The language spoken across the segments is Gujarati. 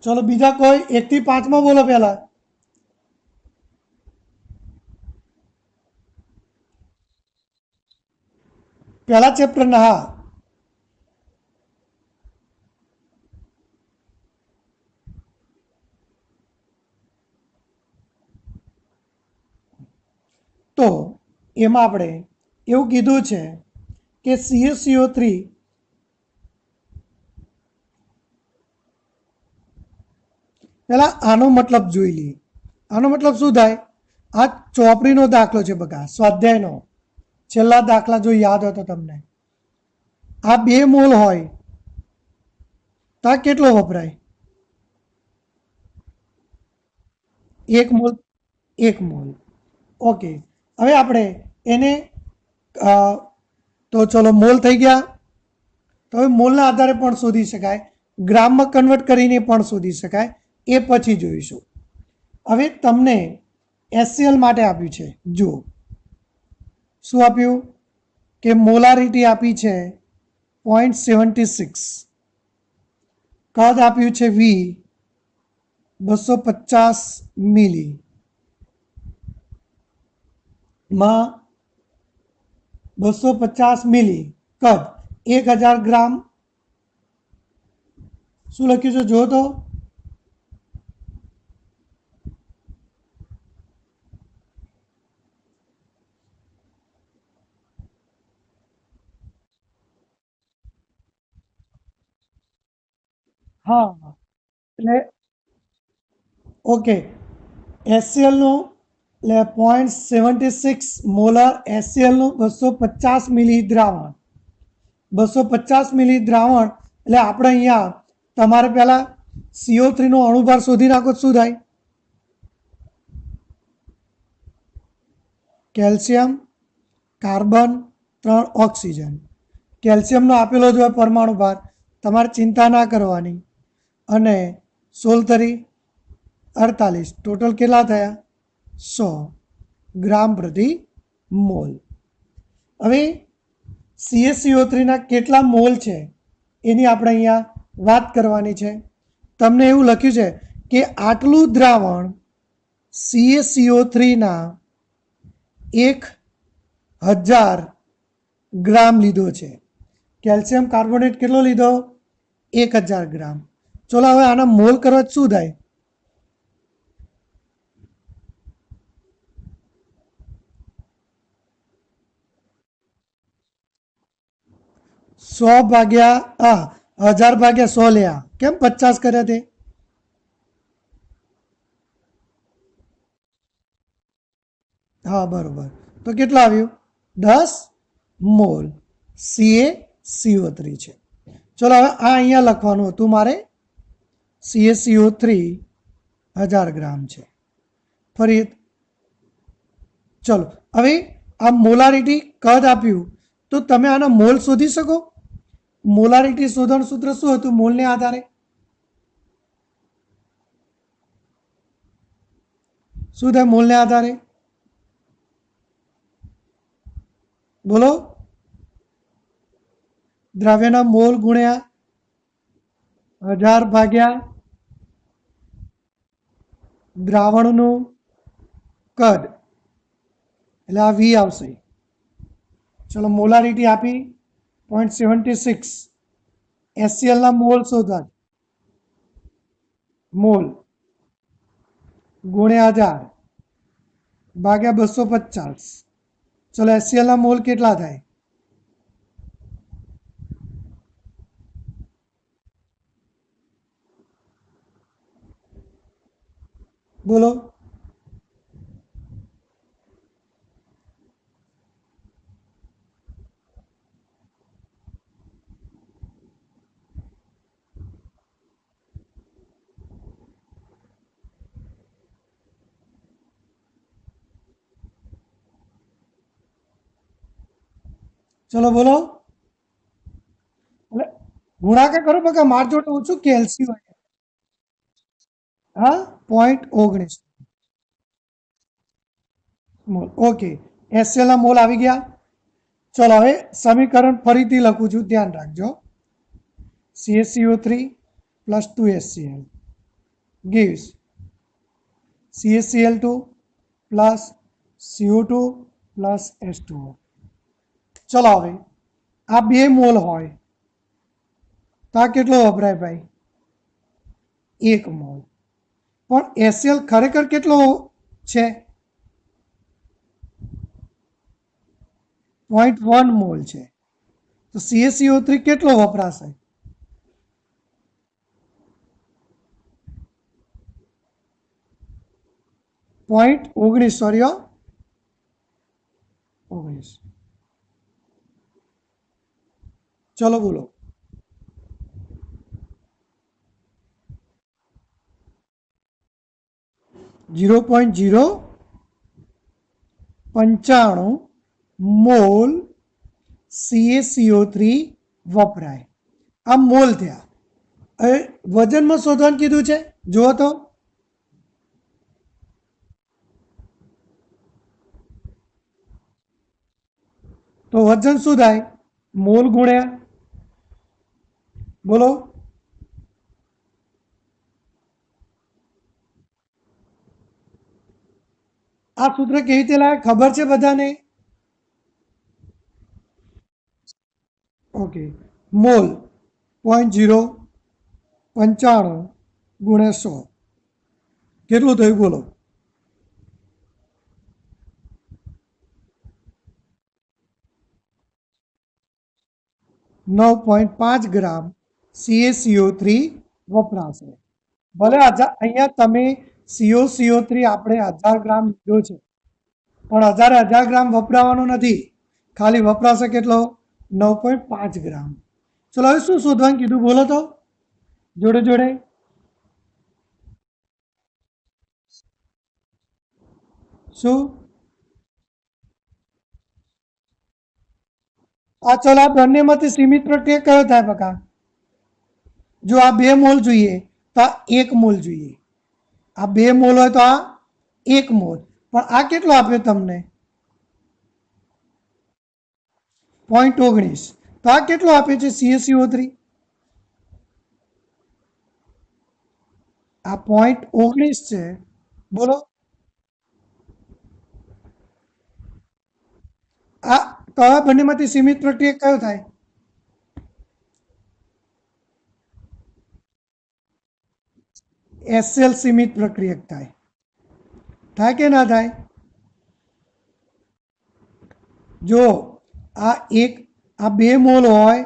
चलो बीजा कोई 1 થી 5 में बोलो पहला। पहला चैप्टर ना हाँ तो एमां आपणे एवुं कीधुं छे के CaCO3 पहला आनो मतलब जोई लीए। आनो मतलब शुं थाय? आ चोपड़ीनो दाखलो छे बघा, स्वाध्यायनो छेल्ला दाखला जो याद हो तो तमने आ 2 मोल होय तो आ केटलो वपराय? 1 मोल 1 मोल। ओके, हवे आपणे एने तो चलो मोल थई गया। तो હવે મોલના આધારે પણ શોધી શકાય, ગ્રામમાં કન્વર્ટ કરીને પણ શોધી શકાય, એ પછી જોઈશું। હવે તમને HCl માટે આપ્યું છે, જુઓ શું આપ્યું કે મોલારિટી આપી છે 0.76, કદ આપ્યું છે V 250 મિલી માં 250 મિલી કદ 1000 ગ્રામ શું લખ્યું છે જો તો હા એટલે ઓકે HCl નું એટલે 0.76 મોલર HCl નું 250 મિલી દ્રાવણ 250 મિલી દ્રાવણ એટલે આપણે અહીંયા તમારે પહેલા CO3 નો અણુભાર શોધી નાખો શું થાય? Calcium, carbon, 3 oxygen. કેલ્શિયમનો આપેલો જ હોય પરમાણુ ભાર, તમારે ચિંતા ના કરવાની। અને 16 તરી 48, ટોટલ કેટલા થયા? 100 ગ્રામ પ્રતિ મોલ। હવે CaCO3 ના કેટલા મોલ છે એની આપણે અહીંયા વાત કરવાની છે। તમને એવું લખ્યું છે કે આટલું દ્રાવણ CaCO3 ના 1000 ગ્રામ લીધો છે। કેલ્શિયમ કાર્બોનેટ કેટલો લીધો? 1000 ગ્રામ। ચલો હવે આના મોલ કરવા શું થાય? 100 ભાગ્યા 1000 ભાગ્યા 100 લ્યા, કેમ 50 કર્યા તે? હા બરોબર, તો કેટલા આવ્યું? 10 મોલ CaCO3 છે। ચલો હવે આ અહીંયા લખવાનું હતું મારે, CaCO3 1000 ગ્રામ છે। ફરી ચલો હવે આ મોલારિટી કદ આપ્યું તો તમે આના મોલ શોધી શકો? મોલારિટી શોધવાનું સૂત્ર શું હતું મોલને આધારે? શું થાય મોલને આધારે? બોલો। દ્રવ્યના મોલ ગુણ્યા 1000 ભાગ્યા દ્રાવણનું કદ એટલે આ V આવશે। ચલો મોલારિટી આપી 0.76, HCl ના મોલ શોધવા, મોલ ગુણ્યા 1000 ભાગ્યા 250। ચલો HCl ના મોલ કેટલા થાય? બોલો। ચલો બોલો। એટલે ગુણાકાર કરો બકા, માર જોડે ઓછું કેલ્સી હોય। હા 0.19 મોલ। ઓકે, HCl ના મોલ આવી ગયા। ચલો હવે સમીકરણ ફરીથી લખું છું, ધ્યાન રાખજો। CaCO3 + 2HCl gives CaCl2 plus CO2 plus H2O. ચલો હવે આ 2 મોલ હોય તો આ કેટલો વપરાય ભાઈ? 1 મોલ. પણ HCl ખરેખર કેટલો છે? 0.1 મોલ છે. તો CaCO3 કેટલો વપરાશે? 0.19, સોરી 19. ચલો બોલો. 0.095 મોલ CaCO3 વપરાય. આ મોલ થયા. હવે વજનમાં શોધવાનું કીધું છે, જુઓ તો વજન શું થાય? મોલ ગુણ્યા, બોલો, આ સૂત્ર કેવી રીતે લાવે ખબર છે બધાને? ઓકે, મોલ 0.095 ગુણ્યા 100 કેટલું થયું બોલો? 9.5 ગ્રામ CaCO3 વપરાશે. ભલે અહીંયા તમે CaCO3 આપણે 1000 ગ્રામ લીધો છે, પણ 1000 ગ્રામ વપરાવાનો નથી, ખાલી વપરાશે કેટલો? 9.5 ગ્રામ. ચલો હવે શું શોધવાનું કીધું બોલો તો જોડે જોડે. શું? આ ચલો આ બંનેમાંથી સીમિત પ્રત્યય કયો થાય બકા? જો આ 2 મોલ જોઈએ તો આ 1 મોલ જોઈએ. આ 2 મોલ હોય તો આ 1 મોલ. પણ આ કેટલો આપ્યો તમને? 0.19. તો આ કેટલો આપ્યો છે CaCO3? આ 0.19 છે, બોલો. આ તો આ બંનેમાંથી સીમિત પ્રત્યય કયો થાય? HCl સીમિત પ્રક્રિયક થાય. થાય કે ના થાય? જો આ 2 મોલ હોય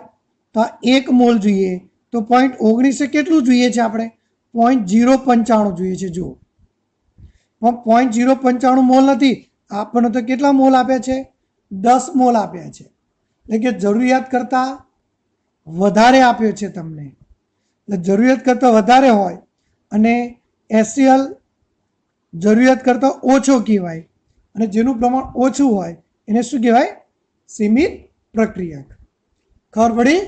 તો આ 1 મોલ જોઈએ, તો 0.19 કેટલું જોઈએ છે આપણે? 0.095 જોઈએ છે. જો પણ 0.095 મોલ નથી, આપણને તો કેટલા મોલ આપ્યા છે? 10 મોલ આપ્યા છે. એટલે કે જરૂરિયાત કરતાં વધારે આપ્યો છે તમને. એટલે જરૂરિયાત કરતાં વધારે હોય અને HCl જરૂરિયાત કરતાં ઓછો કહેવાય, અને જેનું પ્રમાણ ઓછું હોય એને શું કહેવાય? સીમિત પ્રક્રિયક. ખબર પડી?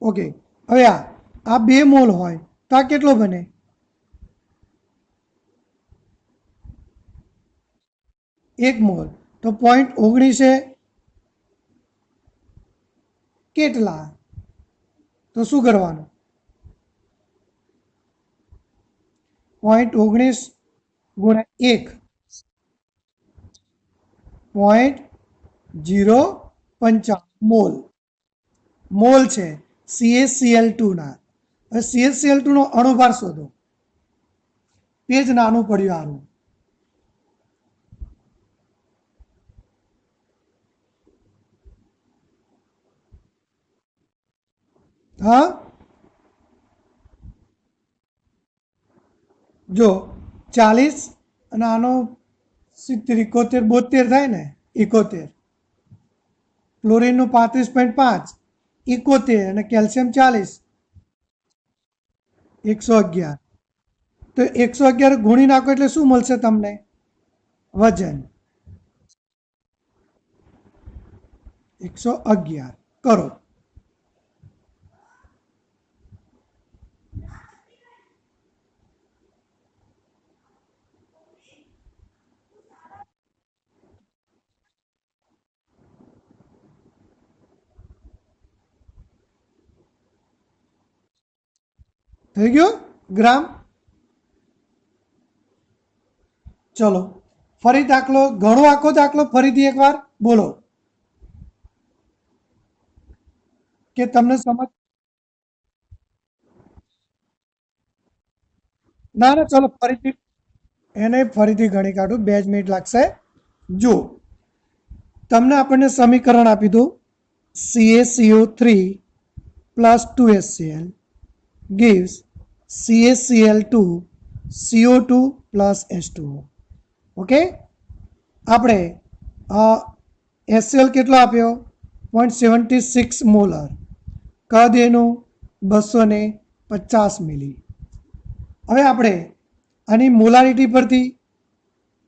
ઓકે. હવે આ 2 મોલ હોય તો આ કેટલો બને? 1 મોલ. તો 0.19 કેટલા? તો શું કરવાનું? 0.19 ગુણ્યા 1, 0.095 મોલ. મોલ છે CaCl2 ના. હવે CaCl2 નો અણુભાર શોધો. પેજ નાનું પડ્યું આનું. હા, જો 40 અને આનો 70, 71, 72 થાય ને? 71. ક્લોરીનનું 35.5, 71, અને કેલ્શિયમ 40, 111. તો 111 ગુણી નાખો એટલે શું મળશે તમને? વજન 111 કરો. થઈ ગયો ગ્રામ. ચલો ફરી દાખલો, ઘણો આખો દાખલો ફરીથી એકવાર બોલો કે તમને સમજ. ના ના ચલો ફરીથી એને ફરીથી ગણી કાઢું, 2 જ મિનિટ લાગશે. જો તમને આપણને સમીકરણ આપી દઉં, CaCO3 plus 2HCl gives CaCl2 CO2 plus H2O. Okay, આપણે HCl કેટલો આપ્યો? 0.76 મોલર. કદ એનું 250 મિલી. હવે આપણે આની મોલારિટી પરથી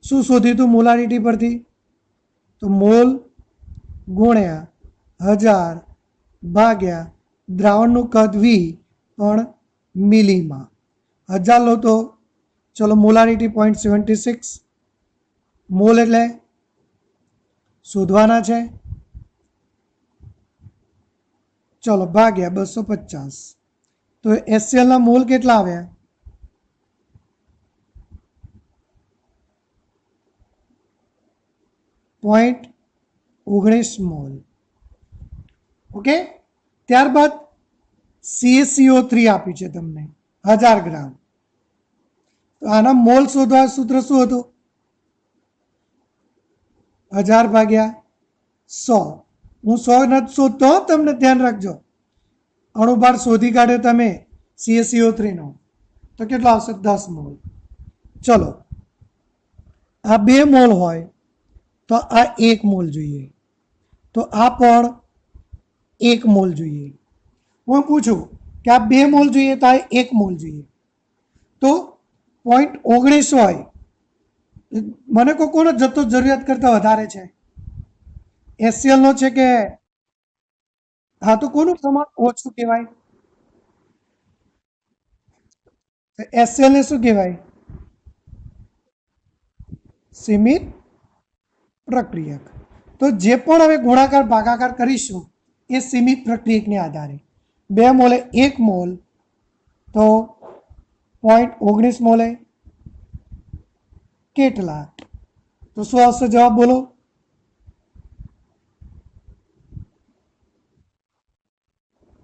શું શોધ્યું હતું? મોલારિટી પરથી તો મોલ ગુણ્યા 1000 ભાગ્યા દ્રાવણનું કદ V પણ મિલીમાં. 1000 લો તો ચલો મોલારિટી 0.76 મોલ એટલે શોધવાના છે. ચલો ભાગ્યા 250. તો HCl ના મોલ કેટલા આવ્યા? 0.19 મોલ. ઓકે, ત્યારબાદ CaCO3 આપ્યું છે તમને 1000 ગ્રામ. તો આના મોલ શોધવા સૂત્ર શું હતું? 1000 ભાગ્યા 100. હું 100 નથી શોધતો, તમને ધ્યાન રાખજો. અણુભાર શોધી કાઢ્યો તમે CaCO3 નો તો કેટલો આવશે? 10 મોલ. ચલો આ 2 મોલ હોય તો આ 1 મોલ જોઈએ, તો આ પણ 1 મોલ જોઈએ. હું પૂછું કે આ 2 મોલ જોઈએ તો આ 1 મોલ જોઈએ, તો 0.19 હોય. મને કોનો જથ્થો જરૂરિયાત કરતા વધારે છે? HCl નો છે કે? હા, તો કોનું પ્રમાણ ઓછું કહેવાય? HCl ને શું કહેવાય? સીમિત પ્રક્રિયક. તો જે પણ હવે ગુણાકાર ભાગાકાર કરીશું એ સીમિત પ્રક્રિયકને આધારે. 2 મોલે 1 મોલ તો 0.19 મોલે કેટલા? તો શું આવશે જવાબ? બોલો.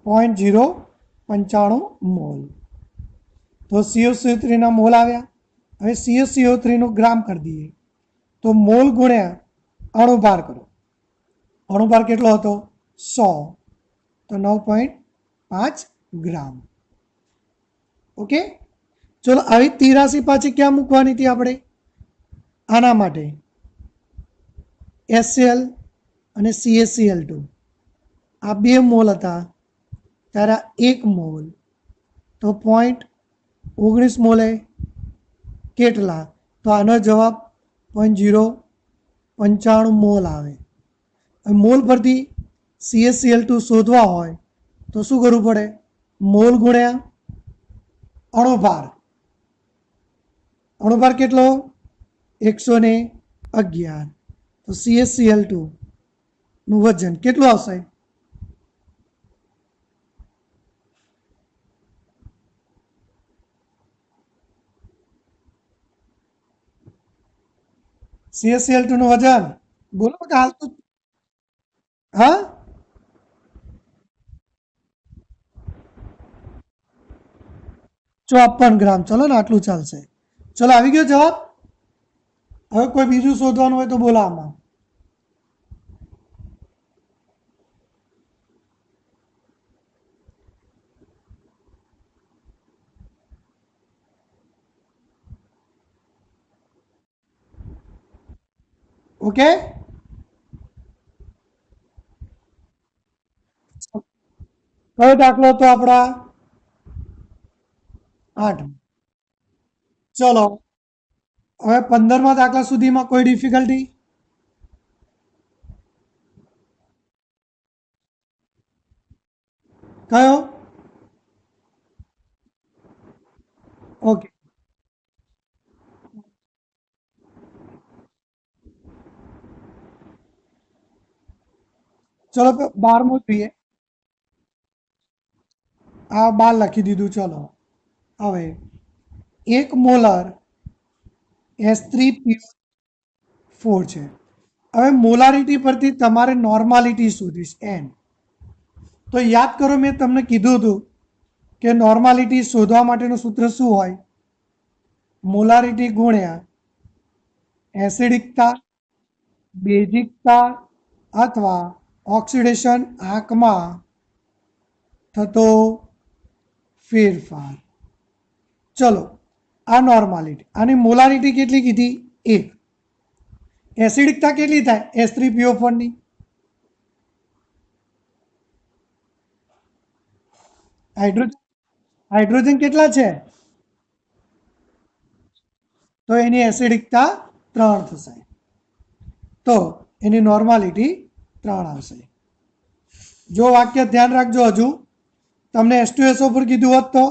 0.095 મોલ. તો CaCO3 ના મોલ આવ્યા. હવે CaCO3 નું ગ્રામ કરી દઈએ તો મોલ ગુણ્યા અણુભાર કરો. અણુભાર કેટલો હતો? 100. તો 9.5 ગ્રામ. ઓકે, ચલો આવી 83 પાછી ક્યાં મૂકવાની હતી આપણે? આના માટે HCl અને CaCl2 આ 2 મોલ હતા, ત્યારે 1 મોલ તો 0.19 મોલે કેટલા? તો આનો જવાબ 0.095 મોલ આવે. મોલ પરથી CaCl2 શોધવા હોય તો શું કરવું પડે? મોલ ગુણ્યા અણુભાર. અણુભાર કેટલો? 111. તો CaCl2 નું વજન કેટલું આવશે? CaCl2 નું વજન બોલો કે હાલ તો. હા, 54 ગ્રામ. ચલો ને આટલું ચાલશે. ચલો આવી ગયો જવાબ. હવે કોઈ બીજું શોધવાનું હોય તો બોલો આમાં. ઓકે, કયો દાખલો હતો આપણા? 8. ચલો હવે 15મા દાખલા સુધીમાં કોઈ ડિફિકલ્ટી? કયો? ઓકે, ચલો 12મું જોઈએ. આ 12 લખી દીધું. ચલો હવે 1 મોલર H3PO4 છે. હવે મોલારિટી પરથી તમારે નોર્માલિટી શોધીશ એન. તો યાદ કરો મેં તમને કીધું હતું કે નોર્માલિટી શોધવા માટેનું સૂત્ર શું હોય? મોલારિટી ગુણ્યા એસિડિકતા, બેઝિકતા અથવા ઓક્સિડેશન આંકમાં થતો ફેરફાર. ચલો, આ નોર્માલિટી. આની મોલારિટી કેટલી કીધી? 1. એસિડિકતા કેટલી થાય H3PO4 ની? હાઇડ્રોજન કેટલા છે? તો એની એસિડિકતા 3 થશે. તો એની નોર્માલિટી 3 આવશે. જો વાક્ય ધ્યાન રાખજો, હજુ તમને H2SO4 કીધું હોત તો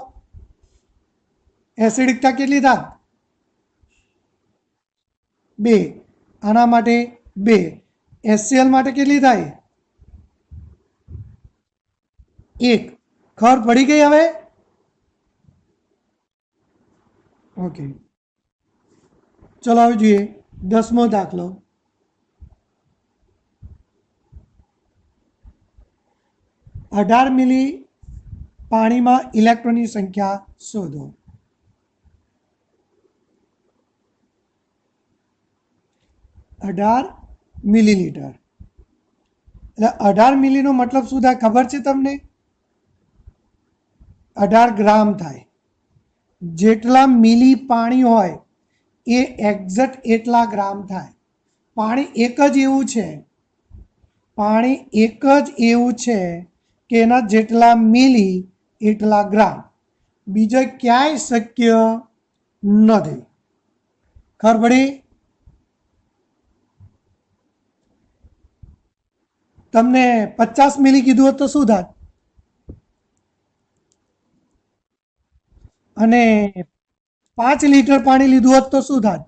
એસિડિકતા કેટલી થાય? 2. આના માટે 2. HCl માટે કેટલી થાય? 1. ખબર પડી ગઈ હવે? ઓકે, ચલો હવે જોઈએ 10મો દાખલો. 18 મિલી પાણીમાં ઇલેક્ટ્રોનની સંખ્યા શોધો. 18 મિલીલીટર એટલે 18 મિલીનો મતલબ શું થાય ખબર છે તમને? 18 ગ્રામ થાય. જેટલા મિલી પાણી હોય એ એક્ઝેક્ટ એટલા ગ્રામ થાય. પાણી એક જ એવું છે કે એના જેટલા મિલી એટલા ગ્રામ. બીજે ક્યાંય શક્ય નથી. ખબર પડી? તમને 50 મિલી કીધું હોત તો શું થાય? અને 5 લીટર પાણી લીધું હોત તો શું થાય?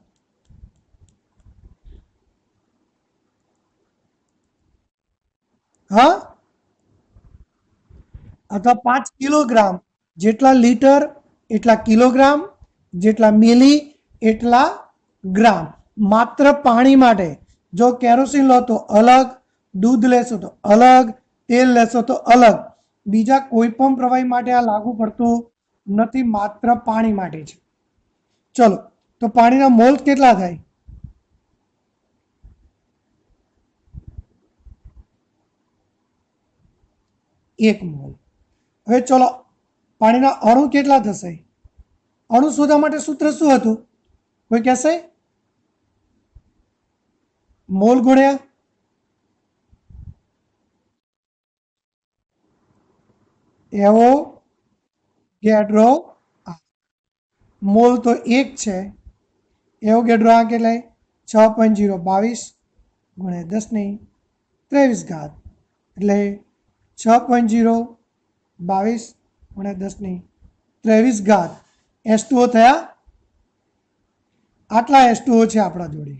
હા, અથવા 5 કિલોગ્રામ. જેટલા લીટર એટલા કિલોગ્રામ, જેટલા મિલી એટલા ગ્રામ. માત્ર પાણી માટે. જો કેરોસીન લો તો અલગ, દૂધ લેશો તો અલગ, તેલ લેશો તો અલગ. બીજા કોઈ પણ પ્રવાહી માટે આ લાગુ પડતું નથી, માત્ર પાણી માટે છે. ચલો, તો પાણીના મોલ કેટલા થાય? 1 મોલ. હવે ચલો, પાણીના અણુ કેટલા થશે? અણુ શોધવા માટે સૂત્ર શું હતું? કોઈ કહેશે? મોલ ગુણ્યા એવોગેડ્રો. મોલ તો 1 છે. એવોગેડ્રો આ કેટલાય? 6.022 ગુણ્યા 10^23 એટલે 6.022 ગુણ્યા 10^23 H2O થયા. આટલા H2O છે આપણા જોડે.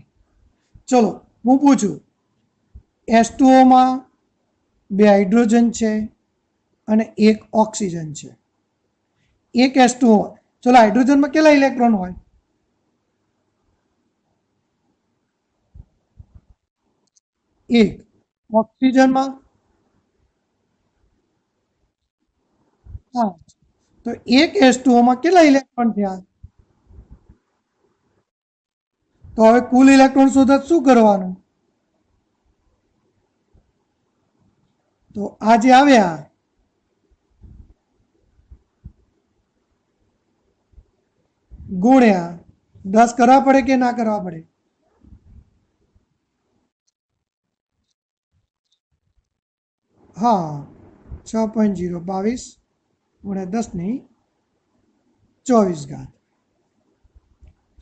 ચલો, હું પૂછું. H2Oમાં 2 હાઇડ્રોજન છે અને 1 ઓક્સિજન છે. 1 H2O. ચલો, હાઇડ્રોજનમાં કેટલા ઇલેક્ટ્રોન હોય? 1. ઓક્સિજનમાં 5. તો 1 H2Oમાં કેટલા ઇલેક્ટ્રોન થયા? તો હવે કુલ ઇલેક્ટ્રોન શોધત શું કરવાનું? તો આ જે આવ્યા ગુણ્યા 10 કરવા પડે કે ના કરવા પડે? હા, 6.022 ગુણ્યા 10^24.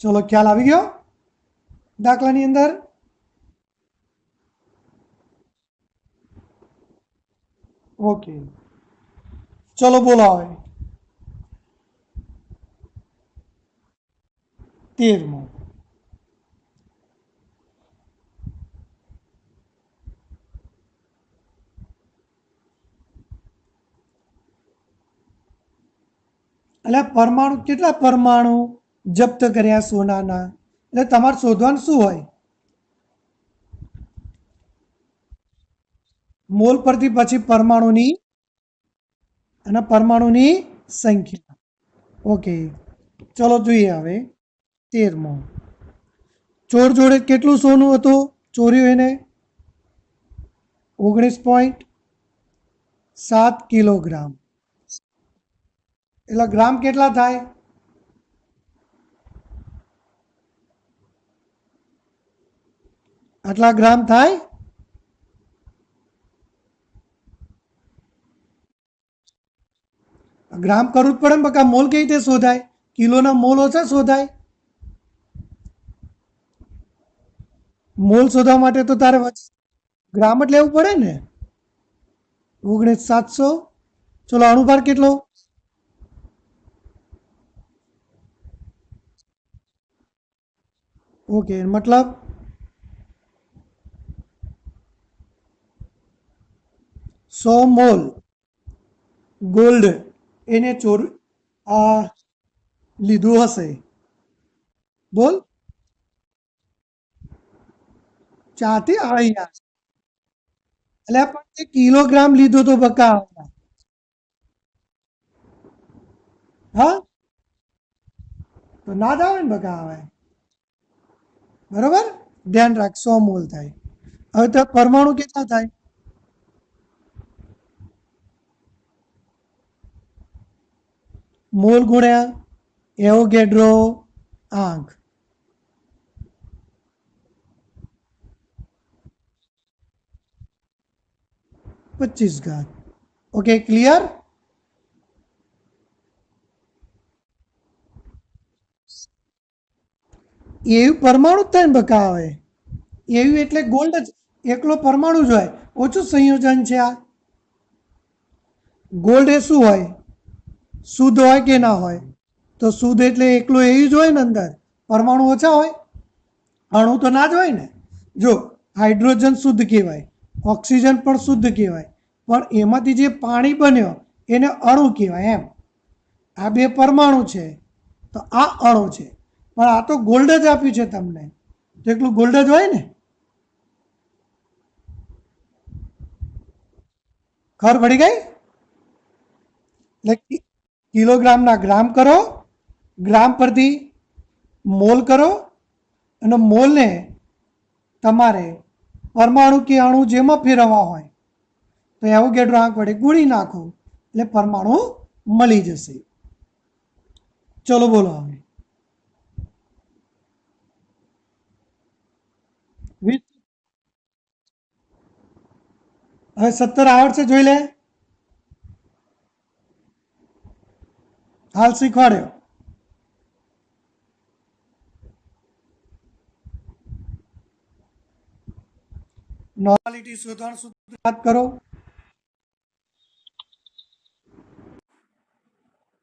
ચલો, ખ્યાલ આવી ગયો દાખલાની અંદર? ઓકે, ચલો બોલો હવે 13મો. એટલે પરમાણુ કેટલા પરમાણુ જપ્ત કર્યા સોનાના, એટલે તમારે શોધવાનું શું હોય? મોલ પરથી પછી પરમાણુની અને પરમાણુની સંખ્યા. ઓકે, ચલો જોઈએ હવે 13મો. ચોર જોડે કેટલું સોનું હતું ચોર્યું એને? 19.7 કિલોગ્રામ. એટલે ગ્રામ કેટલા થાય? આટલા ગ્રામ થાય. ગ્રામ કરવું જ પડે ને બકા, મોલ કઈ રીતે શોધાય? કિલોના મોલ ઓછા શોધાય. મોલ શોધવા માટે તો તારે ગ્રામ જ લેવું પડે ને. 19,700. ચલો અણુભાર કેટલો? ઓકે, મતલબ 100 મોલ ગોલ્ડ એને લીધું હશે. બોલ. ચાથી આવી યાર. એટલે પણ તે કિલોગ્રામ લીધો તો બકા. હા, તો ના જ આવે ને બકા આવે. બરોબર, ધ્યાન રાખ. 100 મોલ થાય. હવે તો પરમાણુ કેટલા થાય? મોલ ગુણ્યા એવોગેડ્રો આંક. 25 ઘાત. Okay, clear? એવું પરમાણુ જ થાય ને બકા આવે. એવું એટલે ગોલ્ડ જ એકલો પરમાણુ જ હોય, ઓછું સંયોજન છે આ. ગોલ્ડ એ શું હોય? શુદ્ધ હોય કે ના હોય? તો શુદ્ધ એટલે એકલો એવું જ હોય ને, અંદર પરમાણુ ઓછા હોય, અણુ તો ના જ હોય ને. જો હાઇડ્રોજન શુદ્ધ કહેવાય, ઓક્સિજન પણ શુદ્ધ કહેવાય, પણ એમાંથી જે પાણી બન્યો એને અણુ કહેવાય. એમ આ બે પરમાણુ છે તો આ અણુ છે, પણ આ તો ગોલ્ડ જ આપ્યું છે તમને, તો એકલું ગોલ્ડ જ હોય ને. ખબર પડી ગઈ? એટલે કિલોગ્રામના ગ્રામ કરો, ગ્રામ પરથી મોલ કરો, અને મોલને તમારે પરમાણુ કે અણુ જેમાં ફેરવવા હોય તો એવોગેડ્રો આંક વડે ગુણી નાખો એટલે પરમાણુ મળી જશે. ચલો બોલો હવે 17 આવડશે જોઈ લે. હાલ શીખવાડ્યો. નોર્માલિટી શોધવાનું સૂત્ર યાદ કરો.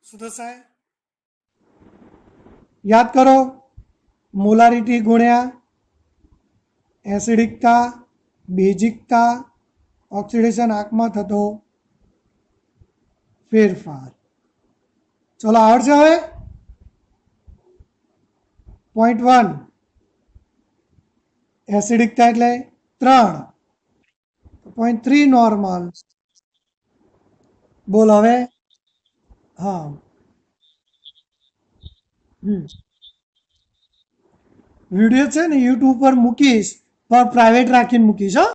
શું થશે? યાદ કરો. મોલારિટી ગુણ્યા એસિડિકતા, બેઝિકતા, ઓક્સિડેશન આંકમાં થતો ફેરફાર. ચલો આવડશે હવે. 0.1 એસિડિકતા એટલે 3. 0.3 નોર્મલ. બોલ હવે. હા. વિડીયો છે ને યુટ્યુબ પર મૂકીશ, પણ પ્રાઇવેટ રાખીને મૂકીશ. હા,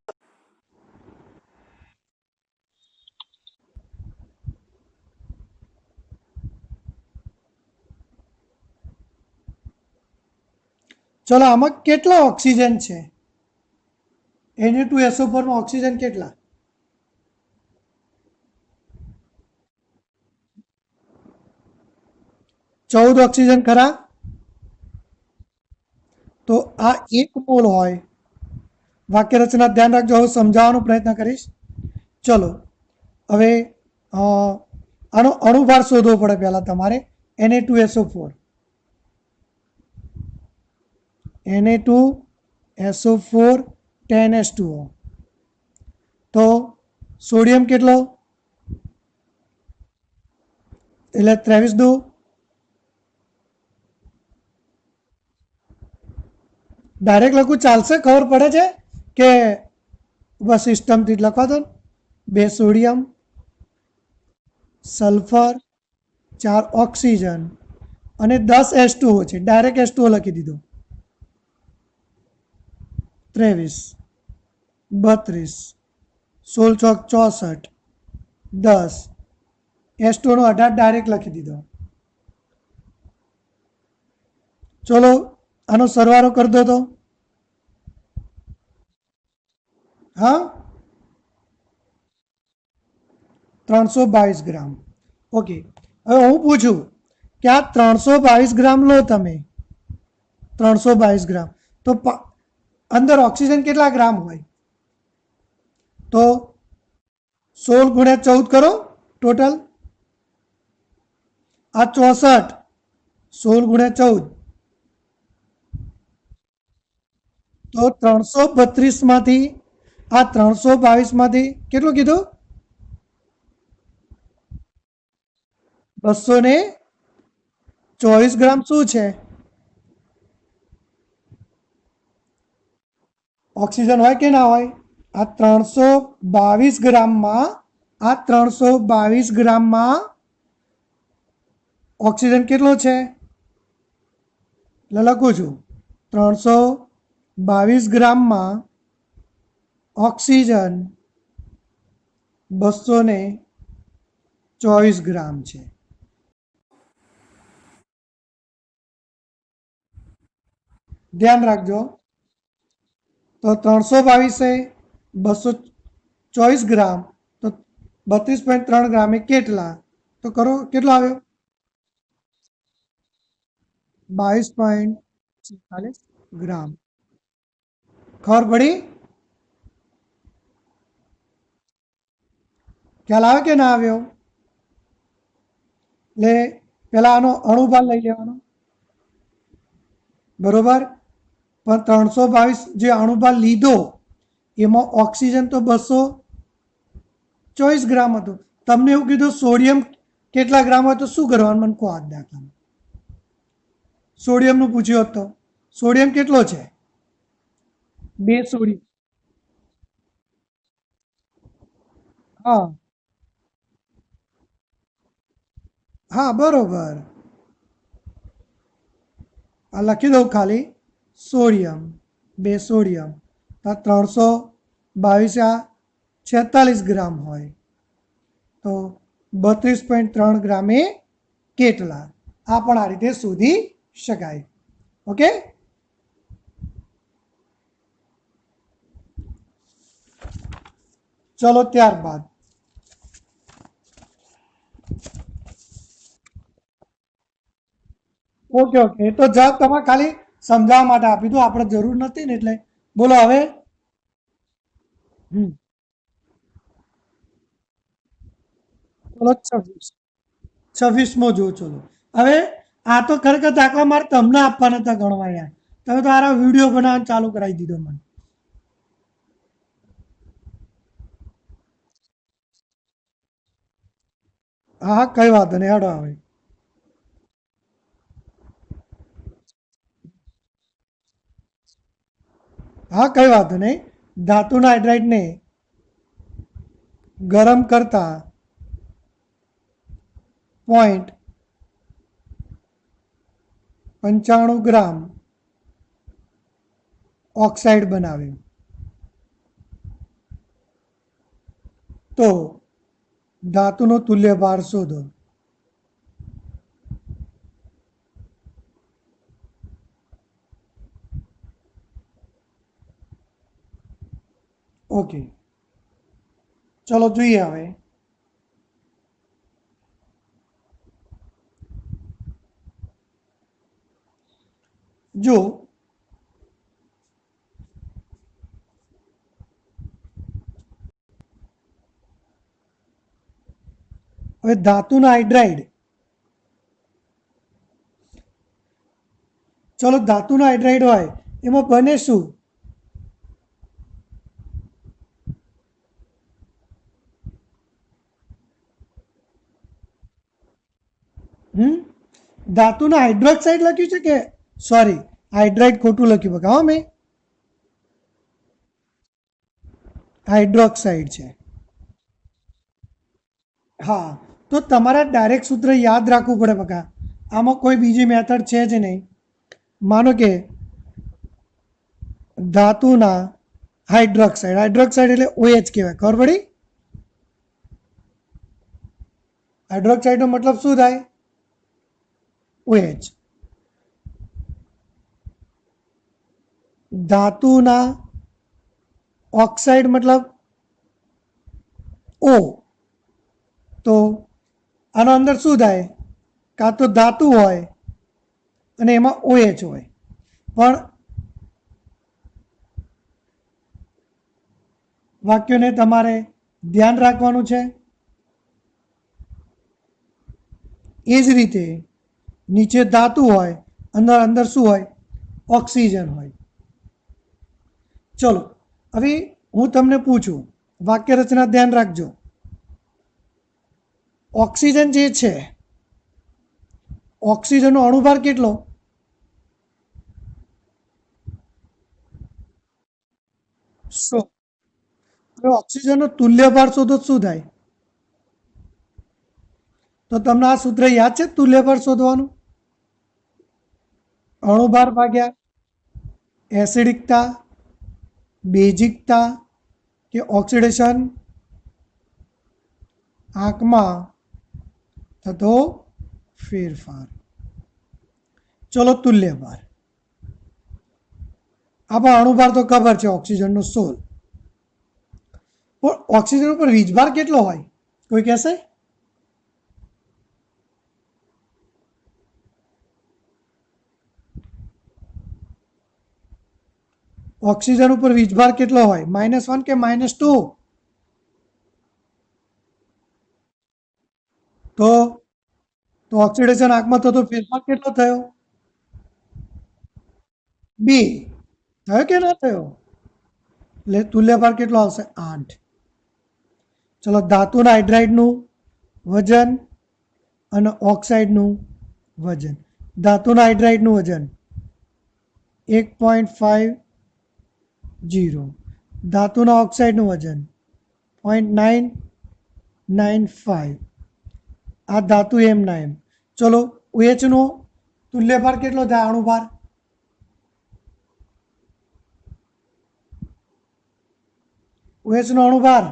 ચલો આમાં કેટલા ઓક્સિજન છે? Na2SO4 માં ઓક્સિજન કેટલા? 14 ઓક્સિજન ખરા? તો આ 1 મોલ હોય. વાક્ય રચના ધ્યાન રાખજો, હવે સમજાવવાનો પ્રયત્ન કરીશ. ચલો હવે આનો અણુભાર શોધવો પડે પહેલા તમારે. Na2SO4 Na2SO4 10H2O. તો સોડિયમ કેટલો? એટલે 23 દુ ડાયરેક્ટ લખું ચાલશે? ખબર પડે છે કે બસ સિસ્ટમથી જ લખવા દો. 2 સોડિયમ, સલ્ફર, 4 ઓક્સિજન અને 10 H2O છે. ડાયરેક્ટ H2O લખી દીધો. 23, 32, 16 ચોક 64, 10 H2O નો 18 ડાયરેક્ટ લખી દીધો. ચલો આનો સરવાળો કરી દો તો. હા, 322 ગ્રામ. ઓકે, હવે હું પૂછું કે આ 322 ગ્રામ લો તમે, 322 ગ્રામ, તો અંદર ઓક્સિજન કેટલા ગ્રામ હોય? તો 16 ગુણ્યા 14 કરો ટોટલ. આ 64, 16 ગુણ્યા 14, તો 332 માંથી આ 322 માંથી કેટલું કીધું? 224 ગ્રામ શું છે? ઓક્સિજન હોય કે ના હોય? આ 322 ગ્રામમાં, આ 322 ગ્રામમાં ઓક્સિજન કેટલો છે? લખું છું, 322 ગ્રામમાં ઓક્સિજન 224 ગ્રામ છે. ધ્યાન રાખજો. તો 322 224 ગ્રામ, તો 32.3 ગ્રામે કેટલા? તો કરો, કેટલો આવ્યો? 22.46 ગ્રામ. ખબર પડી? ખ્યાલ આવે કે ના આવ્યો? એટલે પેલા આનો અણુભાર લઈ લેવાનો, બરોબર. પણ 322 જે અણુભાર લીધો એમાં ઓક્સિજન તો 224 ગ્રામ હતું. તમને એવું કીધું સોડિયમ કેટલા ગ્રામ હોય, તો શું કરવાનું મને કહો. આ દાખલામાં સોડિયમનું પૂછ્યું હતું. સોડિયમ કેટલો છે? 2 સોડિયમ. હા હા, બરોબર. આ લખી દઉં ખાલી, સોડિયમ, 2 સોડિયમ. 322 આ 46 ગ્રામ હોય, તો 32.3 ગ્રામે કેટલા? આ પણ આ રીતે શોધી શકાય. ઓકે, ચલો ત્યારબાદ ઓકે ઓકે, એ તો જવાબ તમારે ખાલી સમજાવવા માટે આપી દો, આપણે જરૂર નથી ને, એટલે બોલો હવે. ચલો 26મો જો. ચલો હવે આ તો ખરેખર દાખલા મારે તમને આપવાના હતા ગણવા યાર. તમે તો આ વિડીયો બનાવવાનું ચાલુ કરાવી દીધો મને. હા હા, કઈ વાંધો નહીં, હેડો આવે. હા, કઈ વાંધો નહીં. ધાતુના હાઇડ્રાઇડને ગરમ કરતા 0.95 ગ્રામ ઓક્સાઇડ બનાવ્યું, તો ધાતુનો તુલ્ય ભાર શોધો. ઓકે, ચલો જોઈએ હવે. જો હવે ધાતુના હાઇડ્રાઇડ, ચલો ધાતુના હાઇડ્રાઇડ હોય એમાં બને શું? ધાતુના હાઇડ્રોક્સાઇડ લખ્યું છે કે સોરી, હાઇડ્રાઇડ ખોટું લખ્યું બકા. હા, મેં હાઇડ્રોક્સાઇડ છે. હા, તો તમારે ડાયરેક્ટ સૂત્ર યાદ રાખવું પડે બકા. આમાં કોઈ બીજી મેથડ છે જ નહીં. માનો કે ધાતુના હાઇડ્રોક્સાઇડ, હાઇડ્રોક્સાઇડ એટલે OH કહેવાય. ખબર પડી? હાઇડ્રોક્સાઇડનો મતલબ શું થાય? OH. ધાતુના ઓક્સાઇડ મતલબ O. તો આનો અંદર શું થાય? કાં તો ધાતુ હોય અને એમાં OH હોય, પણ વાક્યોને તમારે ધ્યાન રાખવાનું છે. એ જ રીતે નીચે ધાતુ હોય, અંદર અંદર શું હોય? ઓક્સિજન હોય. ચલો, હવે હું તમને પૂછું, વાક્ય રચના ધ્યાન રાખજો. ઓક્સિજન જે છે, ઓક્સિજનનો અણુભાર કેટલો? 100. હવે ઓક્સિજનનો તુલ્યભાર શોધો શું થાય? તો તમને આ સૂત્ર યાદ છે તુલ્યભાર શોધવાનું? અણુભાર ભાગ્યા એસિડિકતા, બેઝિકતા કે ઓક્સિડેશન આંકમાં થતો ફેરફાર. ચલો, તુલ્યભાર. આપણા અણુભાર તો ખબર છે, ઓક્સિજનનો 16. પણ ઓક્સિજન ઉપર વીજભાર કેટલો હોય? કોઈ કહેશે? ઓક્સિજન ઉપર વીજભાર કેટલો હોય? -1 કે -2? તો ઓક્સિડેશન આંકમાં થતો ફેરફાર કેટલો થયો? 2. થયો કે ના થયો? એટલે તુલ્યભાર કેટલો આવશે? 8. ચલો, ધાતુના હાઇડ્રાઇડનું વજન અને ઓક્સાઇડનું વજન. ધાતુના હાઇડ્રાઇડનું વજન 1.50. ધાતુના ઓક્સાઇડનું વજન 0.995. આ ધાતુ એમના એમ. ચલો, OHનો તુલ્યભાર કેટલો થાય? અણુભાર OHનો અણુભાર,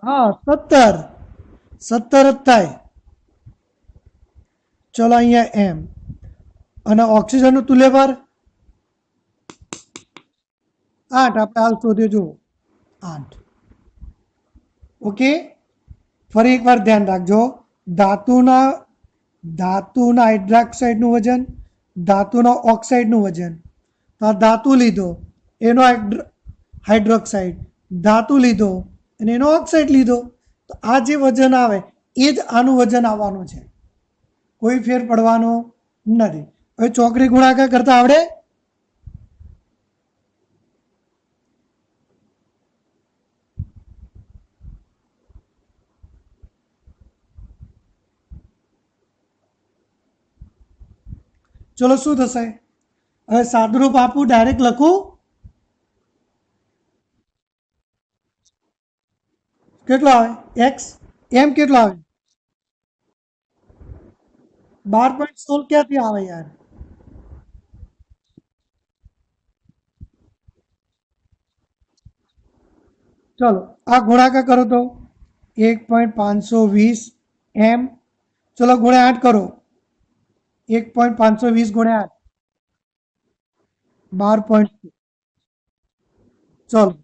હા, 17 જ થાય. ચલો, અહીંયા એમ. અને ઓક્સિજનનું તુલ્યભાર 8. આપણે હાલ શોધ્યો, જુઓ, 8. ઓકે. ફરી એકવાર ધ્યાન રાખજો. ધાતુના હાઇડ્રોક્સાઇડનું વજન, ધાતુના ઓક્સાઇડનું વજન. તો આ ધાતુ લીધો, એનો હાઇડ્રોક્સાઇડ, ધાતુ લીધો અને એનો ઓક્સાઇડ લીધો. તો આ જે વજન આવે એ જ આનું વજન આવવાનું છે. કોઈ ફેર પડવાનો નથી. હવે ચોકડી ગુણાકાર કરતા આવડે? ચલો, શું થશે? હવે સાદુરૂપ આપું, ડાયરેક્ટ લખું? કેટલો આવે? એક્સ. એમ કેટલો આવે? 12.16 ક્યાંથી આવે યાર? ચલો, આ ગુણાકાર કરો તો 1.520 એમ. ચલો, ગુણ્યા 8 કરો. 1.520 ગુણ્યા 8, 12.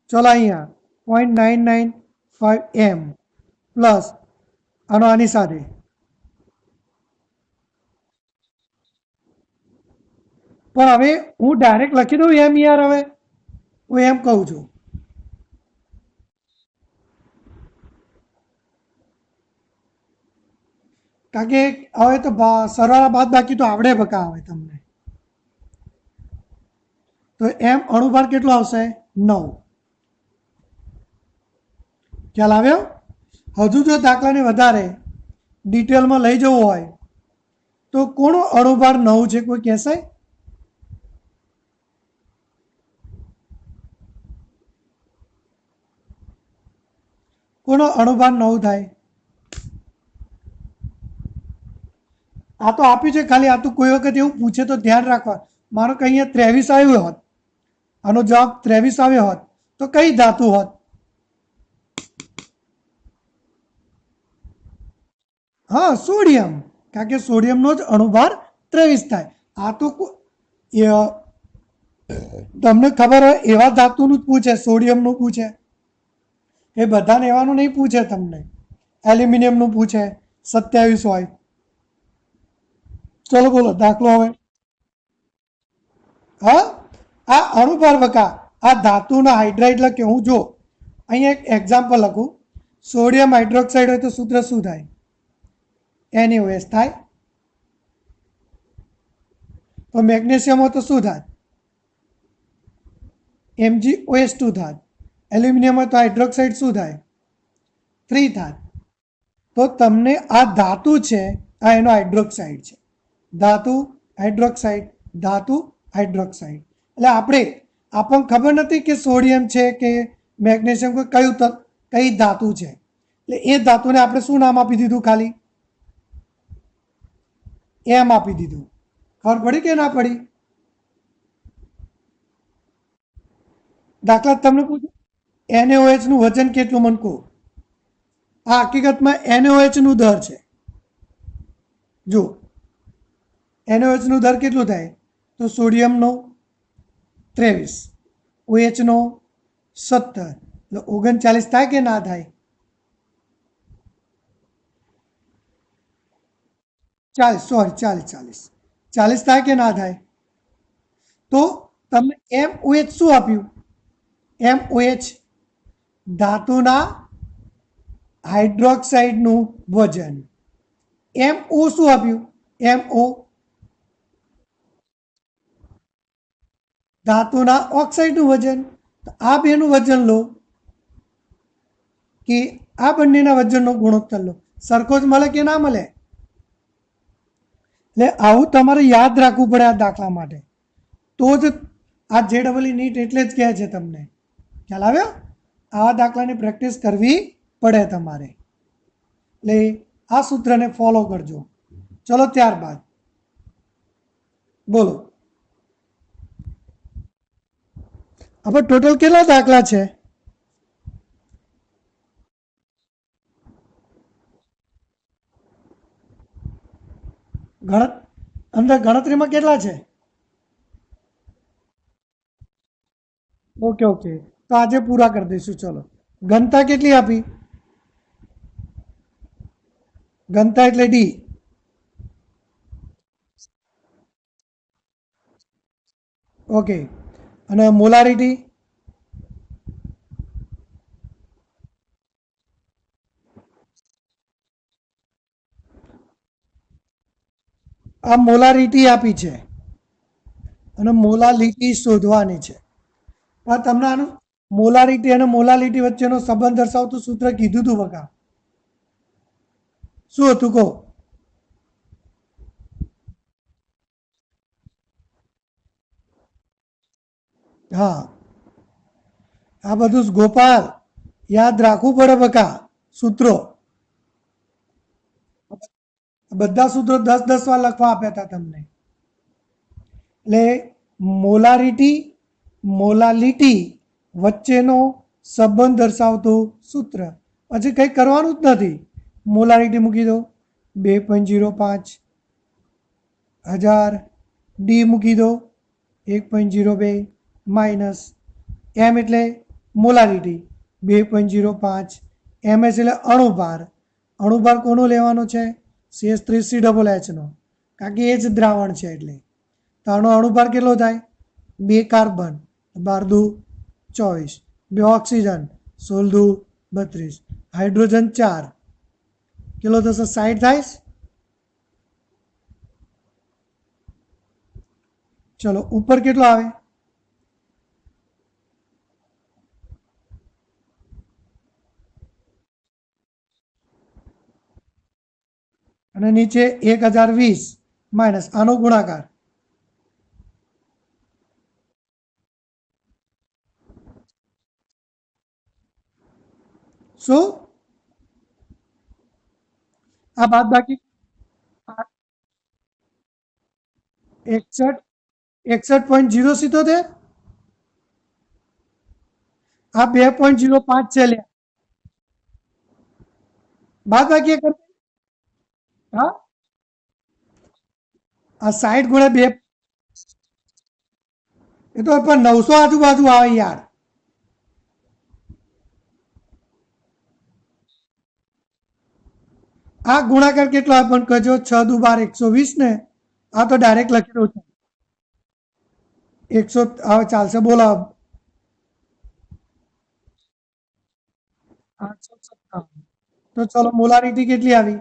ચલો, અહીંયા 0.995 એમ પ્લસ આનો આની સાથે. પણ હવે હું ડાયરેક્ટ લખી દઉં એમ યાર? હવે હું એમ કહું છું, કારણ કે હવે તો સરવાળા બાદ બાકી તો આવડે બકા આવે તમને. તો એમ અણુભાર કેટલો આવશે? 9. ખ્યાલ આવ્યો? હજુ જો દાખલાને વધારે ડિટેલમાં લઈ જવું હોય તો કોનો અણુભાર 9 છે? કોઈ કહેશે? કોનો અણુભાર 9 થાય? આ તો આપ્યું છે ખાલી, આ તો કોઈ વખત એવું પૂછે તો ધ્યાન રાખવા. માનો કે અહીંયા 23 આવ્યું હોત, આનો જવાબ 23 આવ્યો હોત તો કઈ ધાતુ હોત? હા, સોડિયમ. કારણ કે સોડિયમનો જ અણુભાર 23 થાય. આ તો તમને ખબર હોય એવા ધાતુનું જ પૂછે, સોડિયમનું પૂછે. એ બધાને એવાનું નહીં પૂછે તમને. એલ્યુમિનિયમનું પૂછે, 27 હોય. ચલો બોલો દાખલો હવે. હા, આ અણુભાર બકા, આ ધાતુના હાઇડ્રાઇડ લખે. હું જો અહીંયા એક એક્ઝામ્પલ લખું. સોડિયમ હાઇડ્રોક્સાઇડ હોય તો સૂત્ર શું થાય? NaOH થાય. તો મેગ્નેશિયમ હોય તો શું થાય? MgOH2 થાય. એલ્યુમિનિયમ હોય તો હાઇડ્રોક્સાઇડ શું થાય? 3 થાય. તો તમને આ ધાતુ છે, આ એનો હાઇડ્રોક્સાઇડ છે. ધાતુ હાઇડ્રોક્સાઇડ, ધાતુ હાઇડ્રોક્સાઇડ. એટલે આપણને ખબર નથી કે સોડિયમ છે કે મેગ્નેશિયમ કઈ ધાતુ છે. એટલે એ ધાતુને આપણે શું નામ આપી દીધું? ખાલી એમ આપી દીધું. ખબર પડી કે ના પડી? દાખલા તમને પૂછું, NaOH નું વજન કેટલું મને કહો. આ હકીકતમાં NaOH નું દર છે. જો NaOH નું દર કેટલું થાય? તો સોડિયમનો 23, OH નો 17, એટલે 39 થાય કે ના થાય? 40 થાય કે ના થાય? તો તમને MOH શું આપ્યું? MOH ધાતુના હાઇડ્રોક્સાઇડનું વજન. MO શું આપ્યું? MO ધાતુના ઓક્સાઇડનું વજન. આ બેનું વજન લો કે આ બંનેના વજનનો ગુણોત્તર લો. સરખો જ મળે કે ના મળે? એટલે આવું તમારે યાદ રાખવું પડે આ દાખલા માટે. તો જ આ JEE નીટ એટલે જ કહે છે તમને. ખ્યાલ આવ્યો? આવા દાખલાની પ્રેક્ટિસ કરવી પડે તમારે. એટલે આ સૂત્રને ફોલો કરજો. ચલો ત્યારબાદ બોલો. હવે ટોટલ કેટલા દાખલા છે? અંદર ગણતરીમાં કેટલા છે? ઓકે ઓકે, તો આજે પૂરા કરી દઈશું. ચલો, ઘનતા કેટલી આપી? ઘનતા એટલે ડી. ઓકે, અને મોલારિટી? આ મોલારિટી આપી છે અને મોલાલિટી શોધવાની છે. પણ તમને આનું મોલારિટી અને મોલાલિટી વચ્ચેનો સંબંધ દર્શાવતું સૂત્ર કીધું હતું બકા. શું હતું કહો? હા, આ બધું ગોપાલ યાદ રાખવું પડે બકા. સૂત્રો બધા સૂત્રો 10-10 વાર લખવા આપ્યા હતા તમને. એટલે મોલારિટી મોલાલિટી વચ્ચેનો સંબંધ દર્શાવતું સૂત્ર. પછી કંઈ કરવાનું જ નથી. મોલારિટી મૂકી દો 2.05, 1000. ડી મૂકી દો 1.02 માઇનસ એમ એટલે મોલારિટી 2.05, MS એટલે અણુભાર. અણુભાર કોનો લેવાનો છે? CH3CHનો, કારણ કે એ જ દ્રાવણ છે. એટલે તો આનો અણુભાર કેટલો થાય? 2 કાર્બન 12 દુ 24, 2 ઓક્સિજન 16 દુ 32, હાઇડ્રોજન 4, કેટલો થશે? 60 થાય. ચલો, ઉપર કેટલો આવે? અને નીચે 1020 માઇનસ આનો ગુણાકાર. શું? આ બાદ બાકી 61.077. આ 2.05 છે લે. બાદ બાકી એક હા આ 60 × 2 એ તો પણ 900 આજુબાજુ આવે યાર. આ ગુણાકાર કેટલો આવે પણ કહેજો 6 × 2 = 120 ને. આ તો ડાયરેક્ટ લખેલું છે. 100 હવે ચાલશે બોલો. 857. તો ચલો મોલારિટી કેટલી આવી?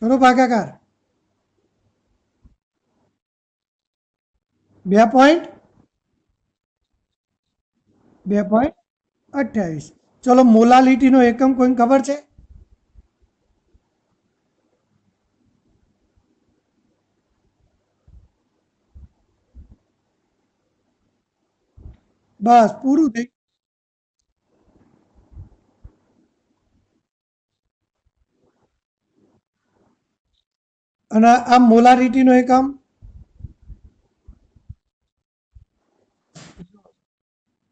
કરો ભાગાકાર. 2.28. ચલો મોલાલિટીનો એકમ કોઈને ખબર છે? બસ પૂરું થઈ. અને આ મોલારિટીનો એકમ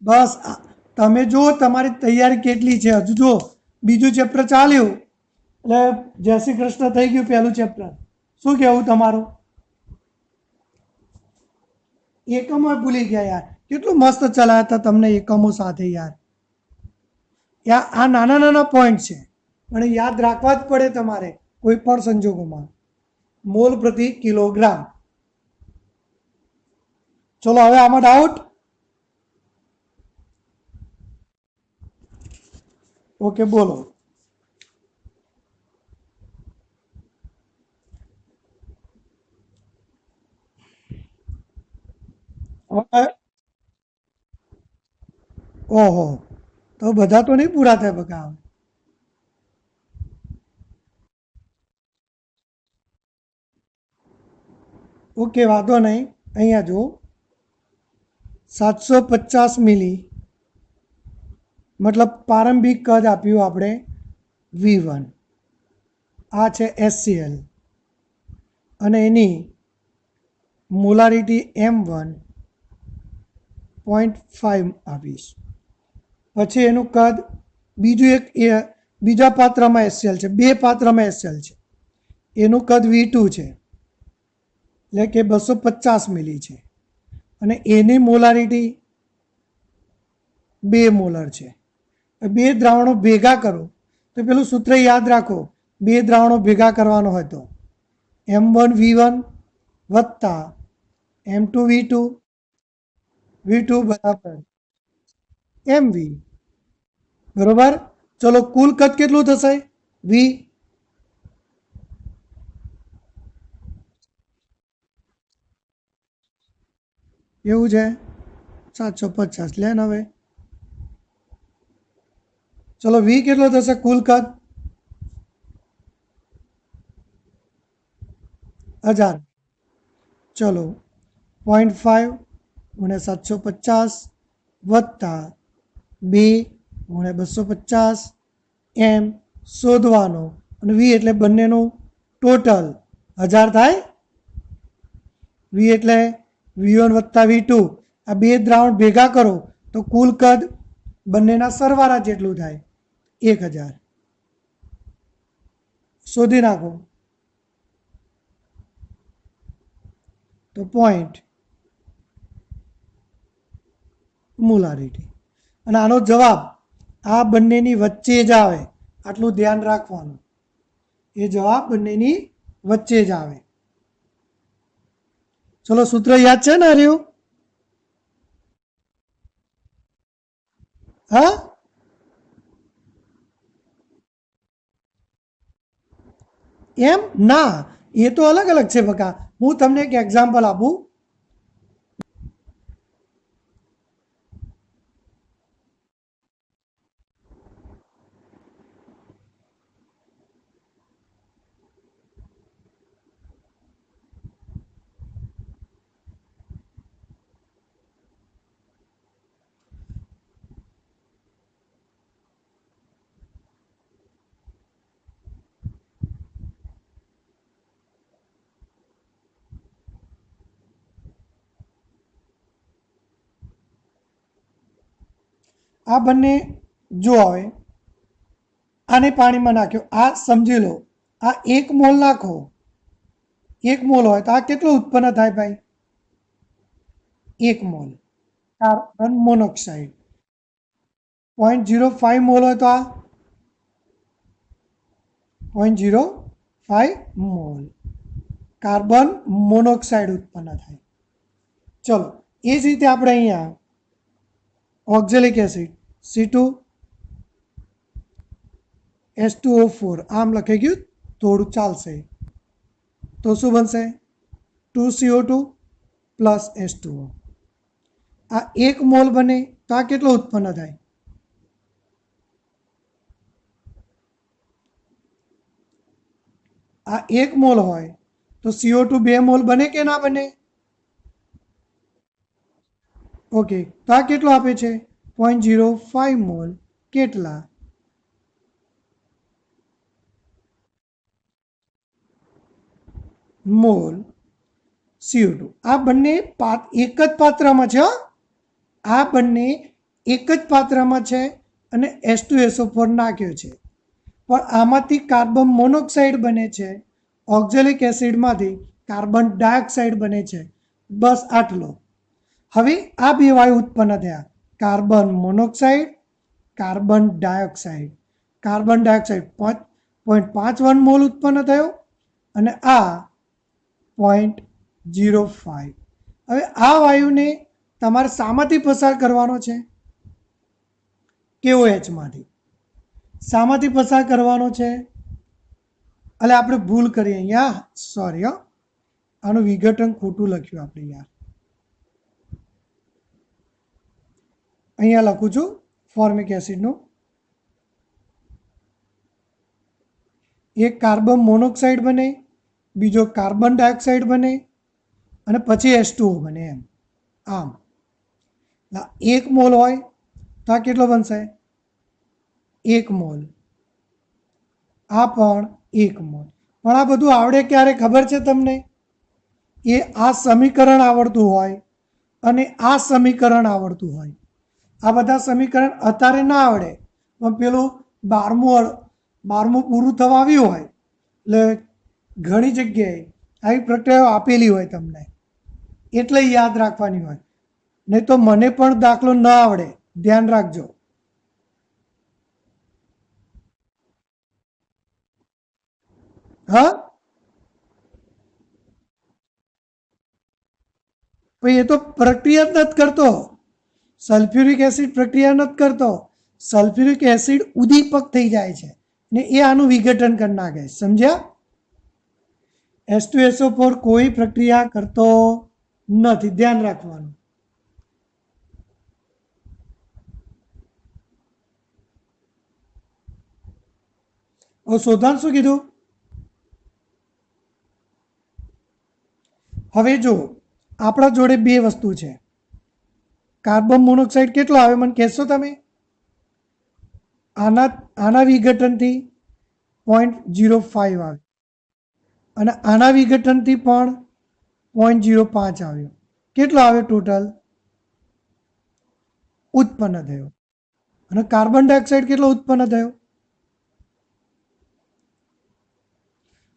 બસ તમે જો તમારી તૈયારી કેટલી છે. હજુ જો બીજું ચેપ્ટર ચાલ્યું એટલે જય શ્રી કૃષ્ણ થઈ ગયું પહેલું ચેપ્ટર. શું કહેવું તમારું? એકમો ભૂલી ગયા યાર. કેટલું મસ્ત ચલાવ્યા હતા તમને એકમો સાથે યાર. આ નાના નાના પોઈન્ટ છે પણ યાદ રાખવા જ પડે તમારે કોઈ પણ સંજોગોમાં. મોલ પ્રતિ કિલોગ્રામ. ચલો હવે આમાં ડાઉટ? ઓકે બોલો. ઓહો તો બધા તો નહીં પૂરા થાય બકા. ઓકે વાંધો નહીં. અહીંયા જો 750 મિલી મતલબ પ્રારંભિક કદ આપ્યું આપણે V1. આ છે HCl અને એની મોલારિટી M1.5 આપીશ. પછી એનું કદ બીજું એક બીજા પાત્રમાં HCl છે, બે પાત્રમાં HCl છે. એનું કદ V2 છે એટલે કે 250 મિલી છે અને એની મોલારિટી 2 મોલર છે. બે દ્રાવણો ભેગા કરો તો પેલું સૂત્ર યાદ રાખો. બે દ્રાવણો ભેગા કરવાનો હોય તો M1V1 વત્તા M2V2 V2 બરાબર MV. બરોબર. ચલો કુલ કદ કેટલું થશે? V. એવું છે 750 લે ને હવે. ચલો V કેટલો થશે કુલ કદ? 1000. ચલો 0.5 × 750 વત્તા 2 × 250 એમ શોધવાનો અને V એટલે બંનેનું ટોટલ 1000 થાય. V એટલે V1 વત્તા V2. આ બે દ્રાવણ ભેગા કરો તો કુલ કદ બંનેના સરવાળા જેટલું થાય 1000. શોધી નાખો તો પોઈન્ટ મોલારિટી. અને આનો જવાબ આ બંનેની વચ્ચે જ આવે. આટલું ધ્યાન રાખવાનું. એ જવાબ બંનેની વચ્ચે જ આવે. ચલો સૂત્ર યાદ છે ને રહ્યું? હા એમ ના, એ તો અલગ અલગ છે બકા. હું તમને એક એક્ઝામ્પલ આપું. આ બંને જો હવે આને પાણીમાં નાખ્યો, આ સમજી લો આ 1 મોલ નાખો, 1 મોલ હોય તો આ કેટલું ઉત્પન્ન થાય ભાઈ? 1 મોલ કાર્બન મોનોક્સાઇડ. 0.05 મોલ હોય તો આ 0.05 મોલ કાર્બન મોનોક્સાઇડ ઉત્પન્ન થાય. ચલો એ જ રીતે આપણે અહીંયા ઓક્ઝેલિક એસિડ C2H2O4 આમ લખાઈ ગયું, થોડું ચાલશે તો શું બનશે? 2CO2 plus H2O. આ 1 મોલ બને તો આ કેટલો ઉત્પન્ન થાય? આ 1 મોલ હોય તો CO2 2 મોલ બને કે ના બને? ઓકે, તો આ કેટલો આપે છે? 0.05 મોલ. કેટલા? Mall CO2. આ બંને એક જ પાત્રમાં છે. આ બંને એક જ પાત્રમાં છે અને H2SO4 નાખ્યો છે, પણ આમાંથી કાર્બન મોનોક્સાઇડ બને છે, ઓક્ઝેલિક એસિડમાંથી કાર્બન ડાયોક્સાઇડ બને છે. બસ આટલો. હવે આ બે વાયુ ઉત્પન્ન થયા, carbon monoxide, carbon dioxide. Carbon dioxide 0.51 mall ઉત્પન્ન થયો અને આ 0.05. હવે આ વાયુને તમારે શામાંથી પસાર કરવાનો છે? KOH માંથી. શામાંથી પસાર કરવાનો છે? એટલે આપણે ભૂલ કરી અહીંયા, સોરી આનું વિઘટન ખોટું લખ્યું આપણે યાર. અહીંયા લખું છું ફોર્મિક એસિડનું. એક કાર્બન મોનોક્સાઇડ બને, બીજો કાર્બન ડાયોક્સાઇડ બને અને પછી H2O બને. એમ આમ 1 મોલ હોય તો આ કેટલો બનશે? 1 મોલ. આ પણ 1 મોલ. પણ આ બધું આવડે ક્યારે ખબર છે તમને? એ આ સમીકરણ આવડતું હોય અને આ સમીકરણ આવડતું હોય. આ બધા સમીકરણ અત્યારે ના આવડે, પણ પેલું 12મું પૂરું થવા આવ્યું હોય એટલે ઘણી જગ્યાએ આવી પ્રક્રિયાઓ આપેલી હોય તમને, એટલે યાદ રાખવાની હોય. નહીં તો મને પણ દાખલો ન આવડે, ધ્યાન રાખજો. હા, ભાઈ એ તો પ્રક્રિયા જ નથી કરતો. સલ્ફ્યુરિક એસિડ પ્રક્રિયા નથી કરતો. સલ્ફ્યુરિક એસિડ ઉદ્દીપક થઈ જાય છે ને એ આનું વિઘટન કરી નાખે. સમજ્યા? H2SO4 કોઈ પ્રક્રિયા કરતો નથી, ધ્યાન રાખવાનું. શોધાણ શું કીધું? હવે જો આપણા જોડે બે વસ્તુ છે. કાર્બન મોનોક્સાઇડ કેટલો આવે મને કહેશો તમે? આના વિઘટનથી 0.05 આવે અને આના વિઘટનથી પણ 0.05 આવ્યો. કેટલો આવ્યો ટોટલ ઉત્પન્ન થયો? અને કાર્બન ડાયોક્સાઇડ કેટલો ઉત્પન્ન થયો?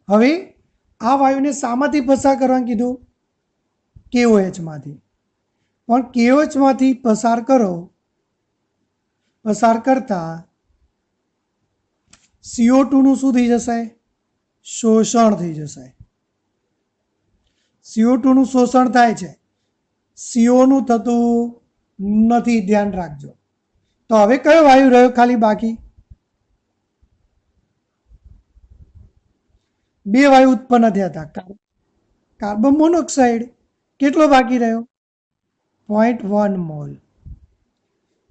હવે આ વાયુને શામાંથી પસાર કરવાનું કીધું? KOH માંથી. પણ KOH માંથી પસાર કરો, પસાર કરતા CO2 નું શું થઈ જશે? શોષણ થઈ જશે. CO2 નું શોષણ થાય છે, CO નું થતું નથી, ધ્યાન રાખજો. તો હવે કયો વાયુ રહ્યો ખાલી બાકી? બે વાયુ ઉત્પન્ન થયા હતા. કાર્બન મોનોક્સાઇડ કેટલો બાકી રહ્યો? 0.1 મોલ.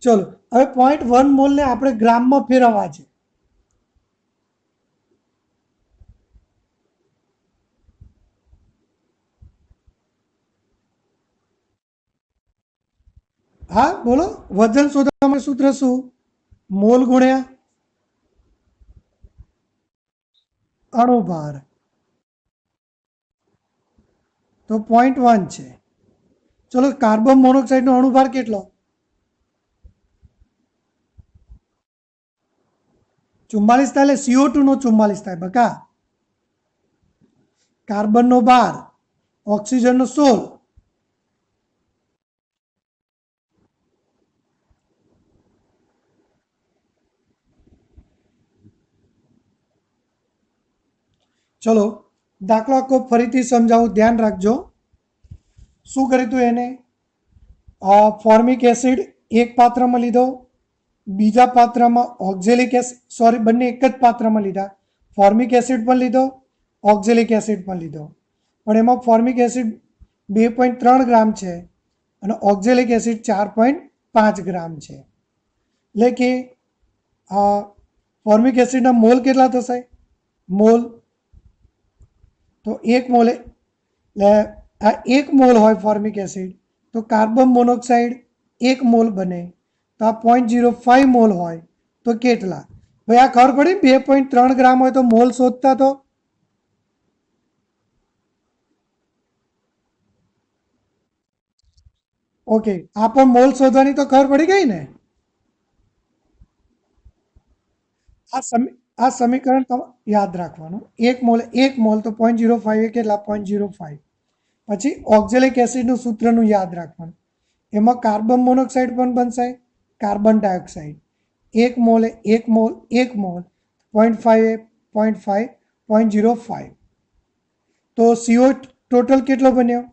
ચલો હવે 0.1 મોલને આપણે ગ્રામમાં ફેરવવા છે. હા બોલો, વજન શોધવા માટે સૂત્ર શું? મોલ ગુણ્યા અણુભાર. તો 0.1 છે. ચલો કાર્બન મોનોક્સાઇડનો અણુભાર કેટલો? 44 થાય એટલે CO2 નો 44 થાય બકા. કાર્બનનો 12, ઓક્સિજનનો 16. ચલો દાખલો આખો ફરીથી સમજાવું, ધ્યાન રાખજો. શું કર્યું હતું એને? ફોર્મિક એસિડ એક પાત્રમાં લીધો, બીજા પાત્રમાં ઓક્ઝેલિક એસિડ, સોરી બંને એક જ પાત્રમાં લીધા. ફોર્મિક એસિડ પણ લીધો, ઓક્ઝેલિક એસિડ પણ લીધો, પણ એમાં ફોર્મિક એસિડ 2.3 ગ્રામ છે અને ઓક્ઝેલિક એસિડ 4.5 ગ્રામ છે. એટલે કે ફોર્મિક એસિડના મોલ કેટલા થશે? મોલ તો 1 મોલ, એટલે આ 1 મોલ હોય ફોર્મિક એસિડ તો કાર્બન મોનોક્સાઇડ 1 મોલ બને, તો આ 0.05 મોલ હોય તો કેટલા? ભાઈ આ ખબર પડી? 2.3 ગ્રામ હોય તો મોલ શોધતા તો ઓકે, આ પણ મોલ શોધવાની તો ખબર પડી ગઈ ને. આ સમીકરણ યાદ રાખવાનું. 1 મોલ તો 0.05 એ કેટલા? 0.05. પછી ઓક્ઝેલિક એસિડનું સૂત્રનું યાદ રાખવાનું. એમાં કાર્બન મોનોક્સાઇડ પણ બનશે, કાર્બન ડાયોક્સાઇડ. 1 મોલ એ 1 મોલ, 0.5 એ 0.5, 0.05. તો CO ટોટલ કેટલો બન્યો?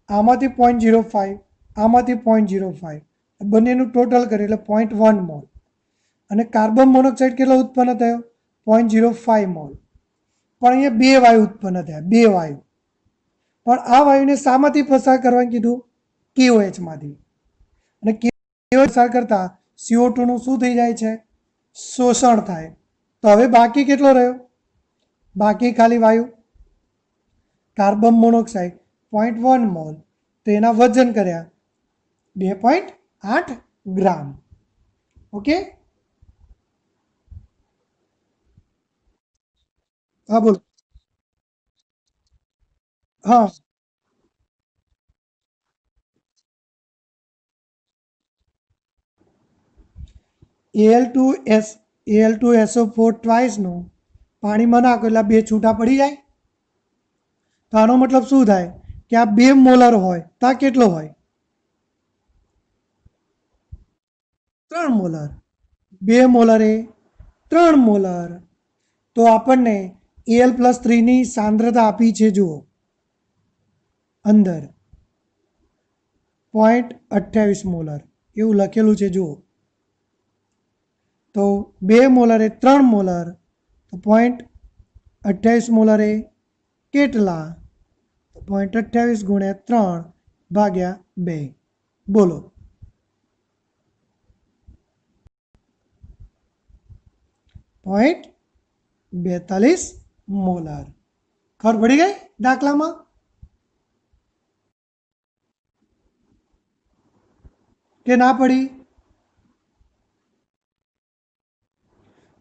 આમાંથી 0.05, આમાંથી 0.05, બંનેનું ટોટલ કર્યું એટલે 0.1 મોલ. અને કાર્બન મોનોક્સાઇડ કેટલો ઉત્પન્ન થયો? 0.05 મોલ. પણ અહીંયા 2 વાયુ ઉત્પન્ન થયા, 2 વાયુ. પણ આ વાયુને શામાંથી પસાર કરવાનું કીધું? KOH માંથી. અને KOH પસાર કરતા CO2 નું શું થઈ જાય છે? શોષણ થાય. તો હવે બાકી કેટલો રહ્યો? બાકી ખાલી વાયુ કાર્બન મોનોક્સાઇડ 0.1 મોલ. તો એના વજન કર્યા 2.8 ગ્રામ. ઓકે, હા બોલો. હા, Al2SO4 ટ્વાઇસનું પાણીમાં નાખો એટલે 2 છૂટા પડી જાય. તો આનો મતલબ શું થાય કે આ 2 મોલર હોય તો આ કેટલો હોય? 3 મોલર. 2 મોલર એ 3 મોલર. તો આપણને Al+3ની સાંદ્રતા આપી છે, જુઓ અંદર 0.28 મોલર એવું લખેલું છે, જુઓ. તો 2 મોલર એ 3 મોલર, તો 0.28 મોલર એ કેટલા? 0.28 ગુણ્યા 3 ભાગ્યા 2. બોલો. 0.42 મોલર. ખબર પડી ગઈ દાખલામાં? કે ના પડી?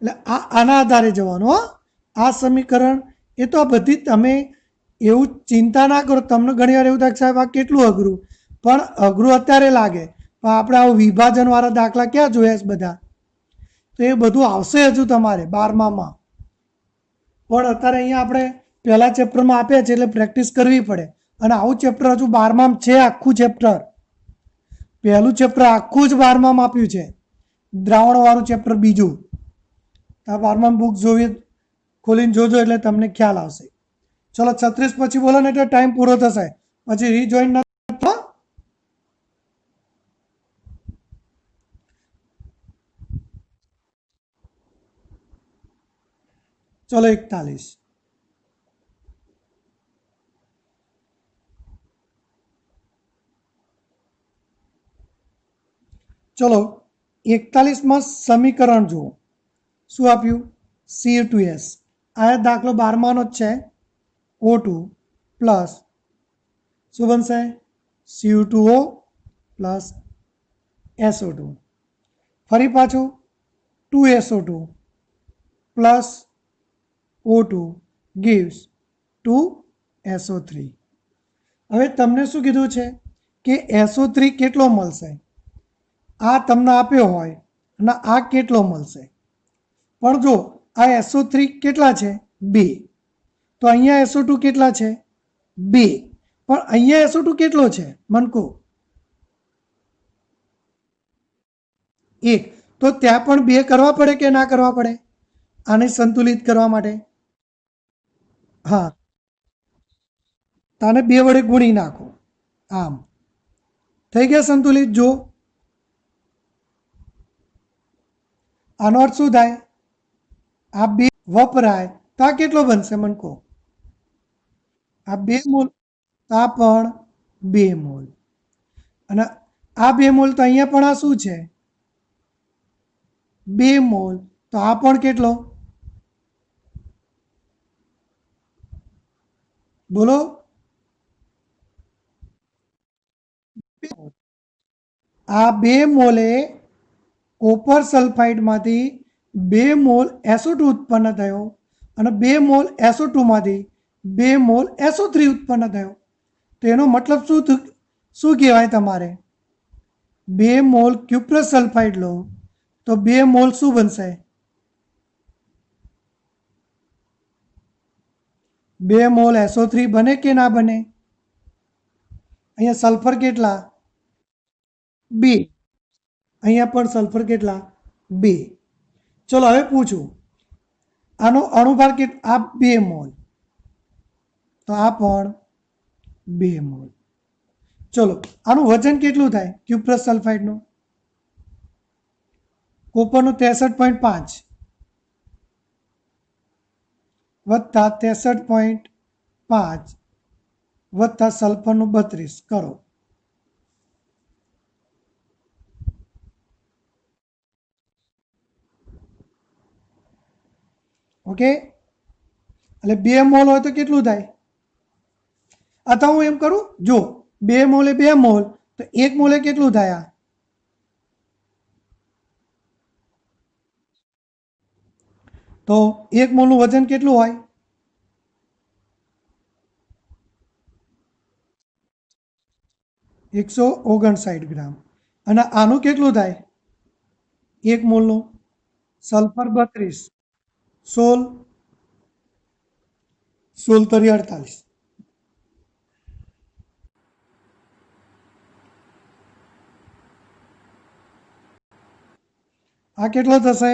એટલે આના આધારે જવાનું. હો, આ સમીકરણ એ તો બધી તમે એવું ચિંતા ના કરો. તમને ઘણી વાર એવું થાય સાહેબ આ કેટલું અઘરું, પણ અઘરું અત્યારે લાગે, પણ આપણે આવું વિભાજનવાળા દાખલા ક્યાં જોયા છે બધા? તો એ બધું આવશે હજુ તમારે 12મામાં. પણ અત્યારે અહીંયા આપણે પહેલા ચેપ્ટરમાં આપ્યા છે એટલે પ્રેક્ટિસ કરવી પડે. અને આવું ચેપ્ટર હજુ 12મામાં છે, આખું ચેપ્ટર. પહેલું ચેપ્ટર આખું જ 12મામાં આપ્યું છે, દ્રાવણવાળું ચેપ્ટર બીજું. આ 12મામાં બુક જોવી, ખોલીને જોજો એટલે તમને ખ્યાલ આવશે. ચલો 36 પછી બોલો ને એટલે ટાઈમ પૂરો થશે, પછી રીજોઈન ના. ચલો 41. ચલો 41માં સમીકરણ જુઓ. શું આપ્યું? CO2S. આ દાખલો 12માનો જ છે. O2 પ્લસ શું બનશે? CO2O plus SO2. ફરી પાછું 2SO2 plus O2 gives 2SO3. હવે તમને શું કીધું છે કે SO3 કેટલો મળશે? આ તમને આપ્યો હોય અને આ કેટલો મળશે? પણ જો આ SO3 કેટલા છે? 2. તો અહીંયા SO2 કેટલા છે? 2. પણ અહીંયા SO2 કેટલો છે? મનકો 1. તો ત્યાં પણ 2 કરવા પડે કે ના કરવા પડે આને સંતુલિત કરવા માટે? હા, તાને 2 વડે ગુણી નાખો. આમ થઈ ગયા સંતુલિત. જો આનો અર્થ શું થાય? આ 2 વપરાય તો આ કેટલો બનશે? મનકો આ 2 મોલ, આ પણ 2 મોલ, અને આ 2 મોલ તો અહીંયા પણ આ શું છે? 2 મોલ. તો આ પણ કેટલો? બોલો. આ 2 મોલે કોપર સલ્ફાઇડમાંથી 2 મોલ SO2 ઉત્પન્ન થયો અને 2 મોલ SO2 માંથી 2 મોલ SO3 ઉત્પન્ન થયો. તો એનો મતલબ શું કહેવાય? તમારે 2 મોલ ક્યુપ્રસ સલ્ફાઇડ લો તો 2 મોલ શું બનશે? 2 મોલ SO3 બને કે ના બને? અહીંયા સલ્ફર કેટલા? 2. અહીંયા પણ સલ્ફર કેટલા? 2. ચલો હવે પૂછું, આનો અણુભાર આ 2 મોલ, તો આ પણ 2 મોલ. ચલો આનું વજન કેટલું થાય? ક્યુપ્રસ સલ્ફાઇડનું કોપરનું 63.5 વત્તા 63.5 વત્તા સલ્ફરનું 32 કરો. ઓકે, એટલે 2 મોલ હોય તો કેટલું થાય? અથવા હું એમ કરું, જો 2 મોલે 2 મોલ તો 1 મોલે કેટલું થાય? તો 1 મોલનું વજન કેટલું હોય? 159 ગ્રામ. અને આનું કેટલું થાય? 1 મોલનું સલ્ફર 32, સોલ 48. આ કેટલો થશે?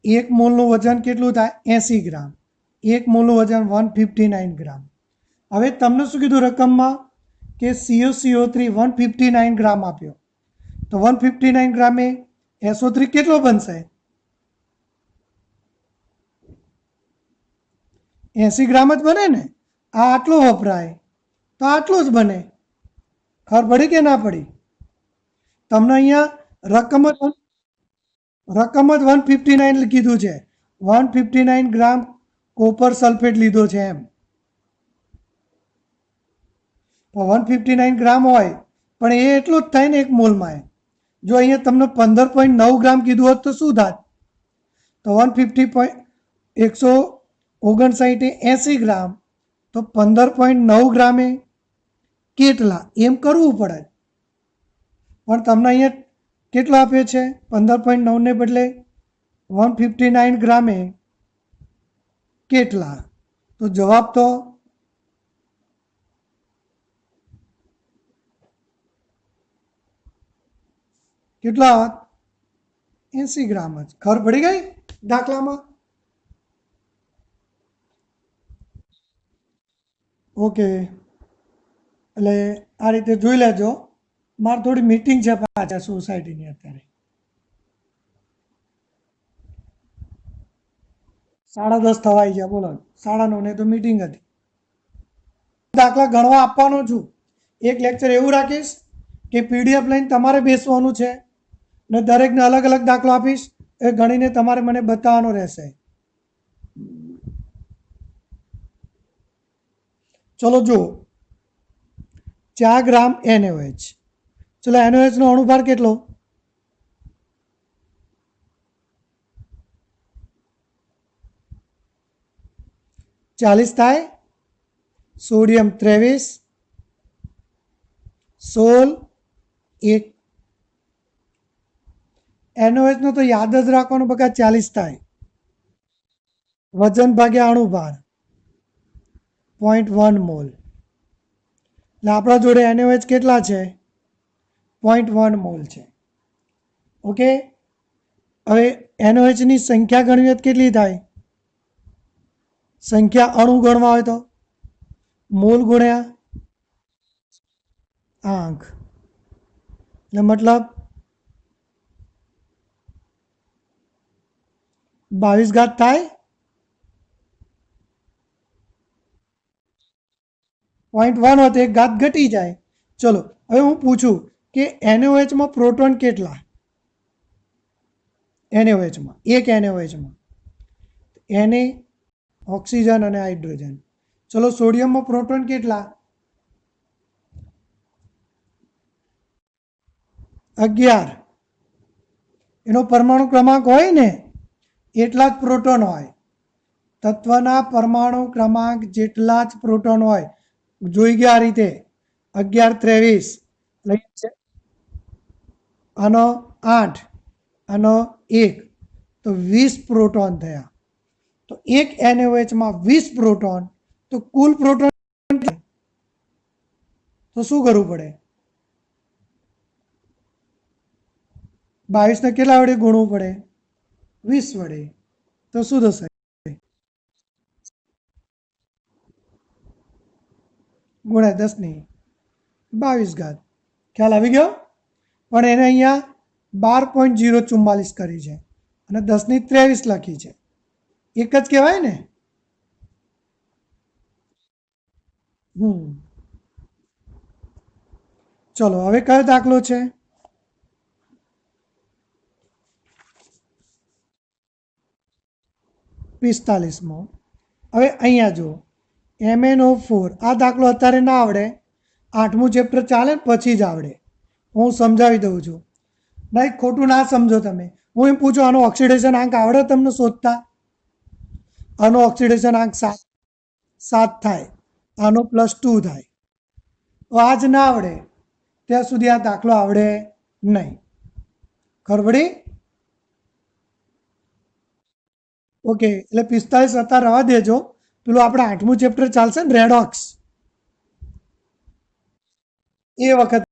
1 મોલનું વજન કેટલું થાય? 80 ગ્રામ. 1 મોલનું વજન 159 ગ્રામ. હવે તમને શું કીધું રકમમાં? કે CuCO3 159 ગ્રામ આપ્યો. તો 159 ગ્રામે SO3 કેટલો બનશે? 80 ગ્રામ જ બને ને. આ આટલો વપરાય તો આટલો જ બને. ખબર પડી કે ના પડી? તમને અહીંયા રકમ જ 159 કીધું છે. 159 ગ્રામ કોપર સલ્ફેટ લીધો છે એમ. 159 ગ્રામ હોય પણ એ એટલું જ થાય ને 1 મોલમાં. જો અહીંયા તમને 15.9 ગ્રામ કીધું હોત તો શું થાત? તો 159 80 ગ્રામ તો 15.9 ગ્રામે કેટલા એમ કરવું પડે. પણ તમને અહીંયા કેટલો આપ્યો છે? 15.9 ને બદલે 159 ગ્રામે કેટલા? તો જવાબ તો કેટલા? 80 ગ્રામ જ. ખબર પડી ગઈ દાખલામાં? ઓકે, એટલે આ રીતે જોઈ લેજો. મારે થોડી મીટિંગ છે પાછા સોસાયટીની અત્યારે 10:30 થવાઈ ગયા. બોલો 9:30 તો મીટિંગ હતી. દાખલા ગણવા આપવાનો છું. એક લેક્ચર એવું રાખીશ કે PDF લઈને તમારે બેસવાનું છે ને દરેકને અલગ અલગ દાખલો આપીશ. એ ગણીને તમારે મને બતાવવાનો રહેશે. ચલો જુઓ, 4 ગ્રામ NaOH. ચલો NaOH નો અણુભાર કેટલો? 40 થાય. સોડિયમ 23, સોલ 1, NOH નો તો યાદ જ રાખવાનું બકા 40 થાય. વજન ભાગ્યા અણુભાર 0.1 મોલ. એટલે આપણા જોડે NOH કેટલા છે? 0.1 મોલ છે. ઓકે, હવે NOH ની સંખ્યા ગણવી હોય કેટલી થાય? સંખ્યા અણુ ગણવા હોય તો મોલ ગુણ્યા આંક, એટલે મતલબ 22 થાય. 0.1 હોય તો એક ઘાત ઘટી જાય. ચલો હવે હું પૂછું કે NOH માં પ્રોટોન કેટલા? NOH માં એક NOH માં Na ઓક્સિજન અને હાઇડ્રોજન. ચલો સોડિયમમાં પ્રોટોન કેટલા? 11. એનો પરમાણુ ક્રમાંક હોય ને એટલા જ પ્રોટોન હોય. તત્વના પરમાણુ ક્રમાંક જેટલા જ પ્રોટોન હોય. જોઈ ગયા આ રીતે 11 23 આનો 8 આનો 1 તો 20 પ્રોટોન થયા. તો એક NOH માં 20 પ્રોટોન, તો કુલ પ્રોટોન તો શું કરવું પડે? 22 ને કેટલા વડે ગુણવું પડે? 20 વડે. તો શું થશે? ગુણ્યા 10 ની 22 ઘાત. ખ્યાલ આવી ગયો? પણ એને અહીંયા 12.044 કરી છે અને 10 ની 23 લખી છે. એક જ કહેવાય ને? ચલો હવે કયો દાખલો છે? 45મો. હવે અહીંયા જુઓ MnO4. આ દાખલો અત્યારે ના આવડે, 8મું ચેપ્ટર ચાલે ને પછી જ આવડે. હું સમજાવી દઉં છું. ભાઈ ખોટું ના સમજો તમે. હું એમ પૂછું આનો ઓક્સિડેશન આંક આવડે તમને શોધતા? આનો ઓક્સિડેશન આંક 7 થાય, આનો +2 થાય. તો આ જ ના આવડે ત્યાં સુધી આ દાખલો આવડે નહીં. ખબર પડી? ઓકે, એટલે 45 અત્યારે રવા દેજો. પેલું આપણે 8મું ચેપ્ટર ચાલશે ને રેડોક્સ, એ વખત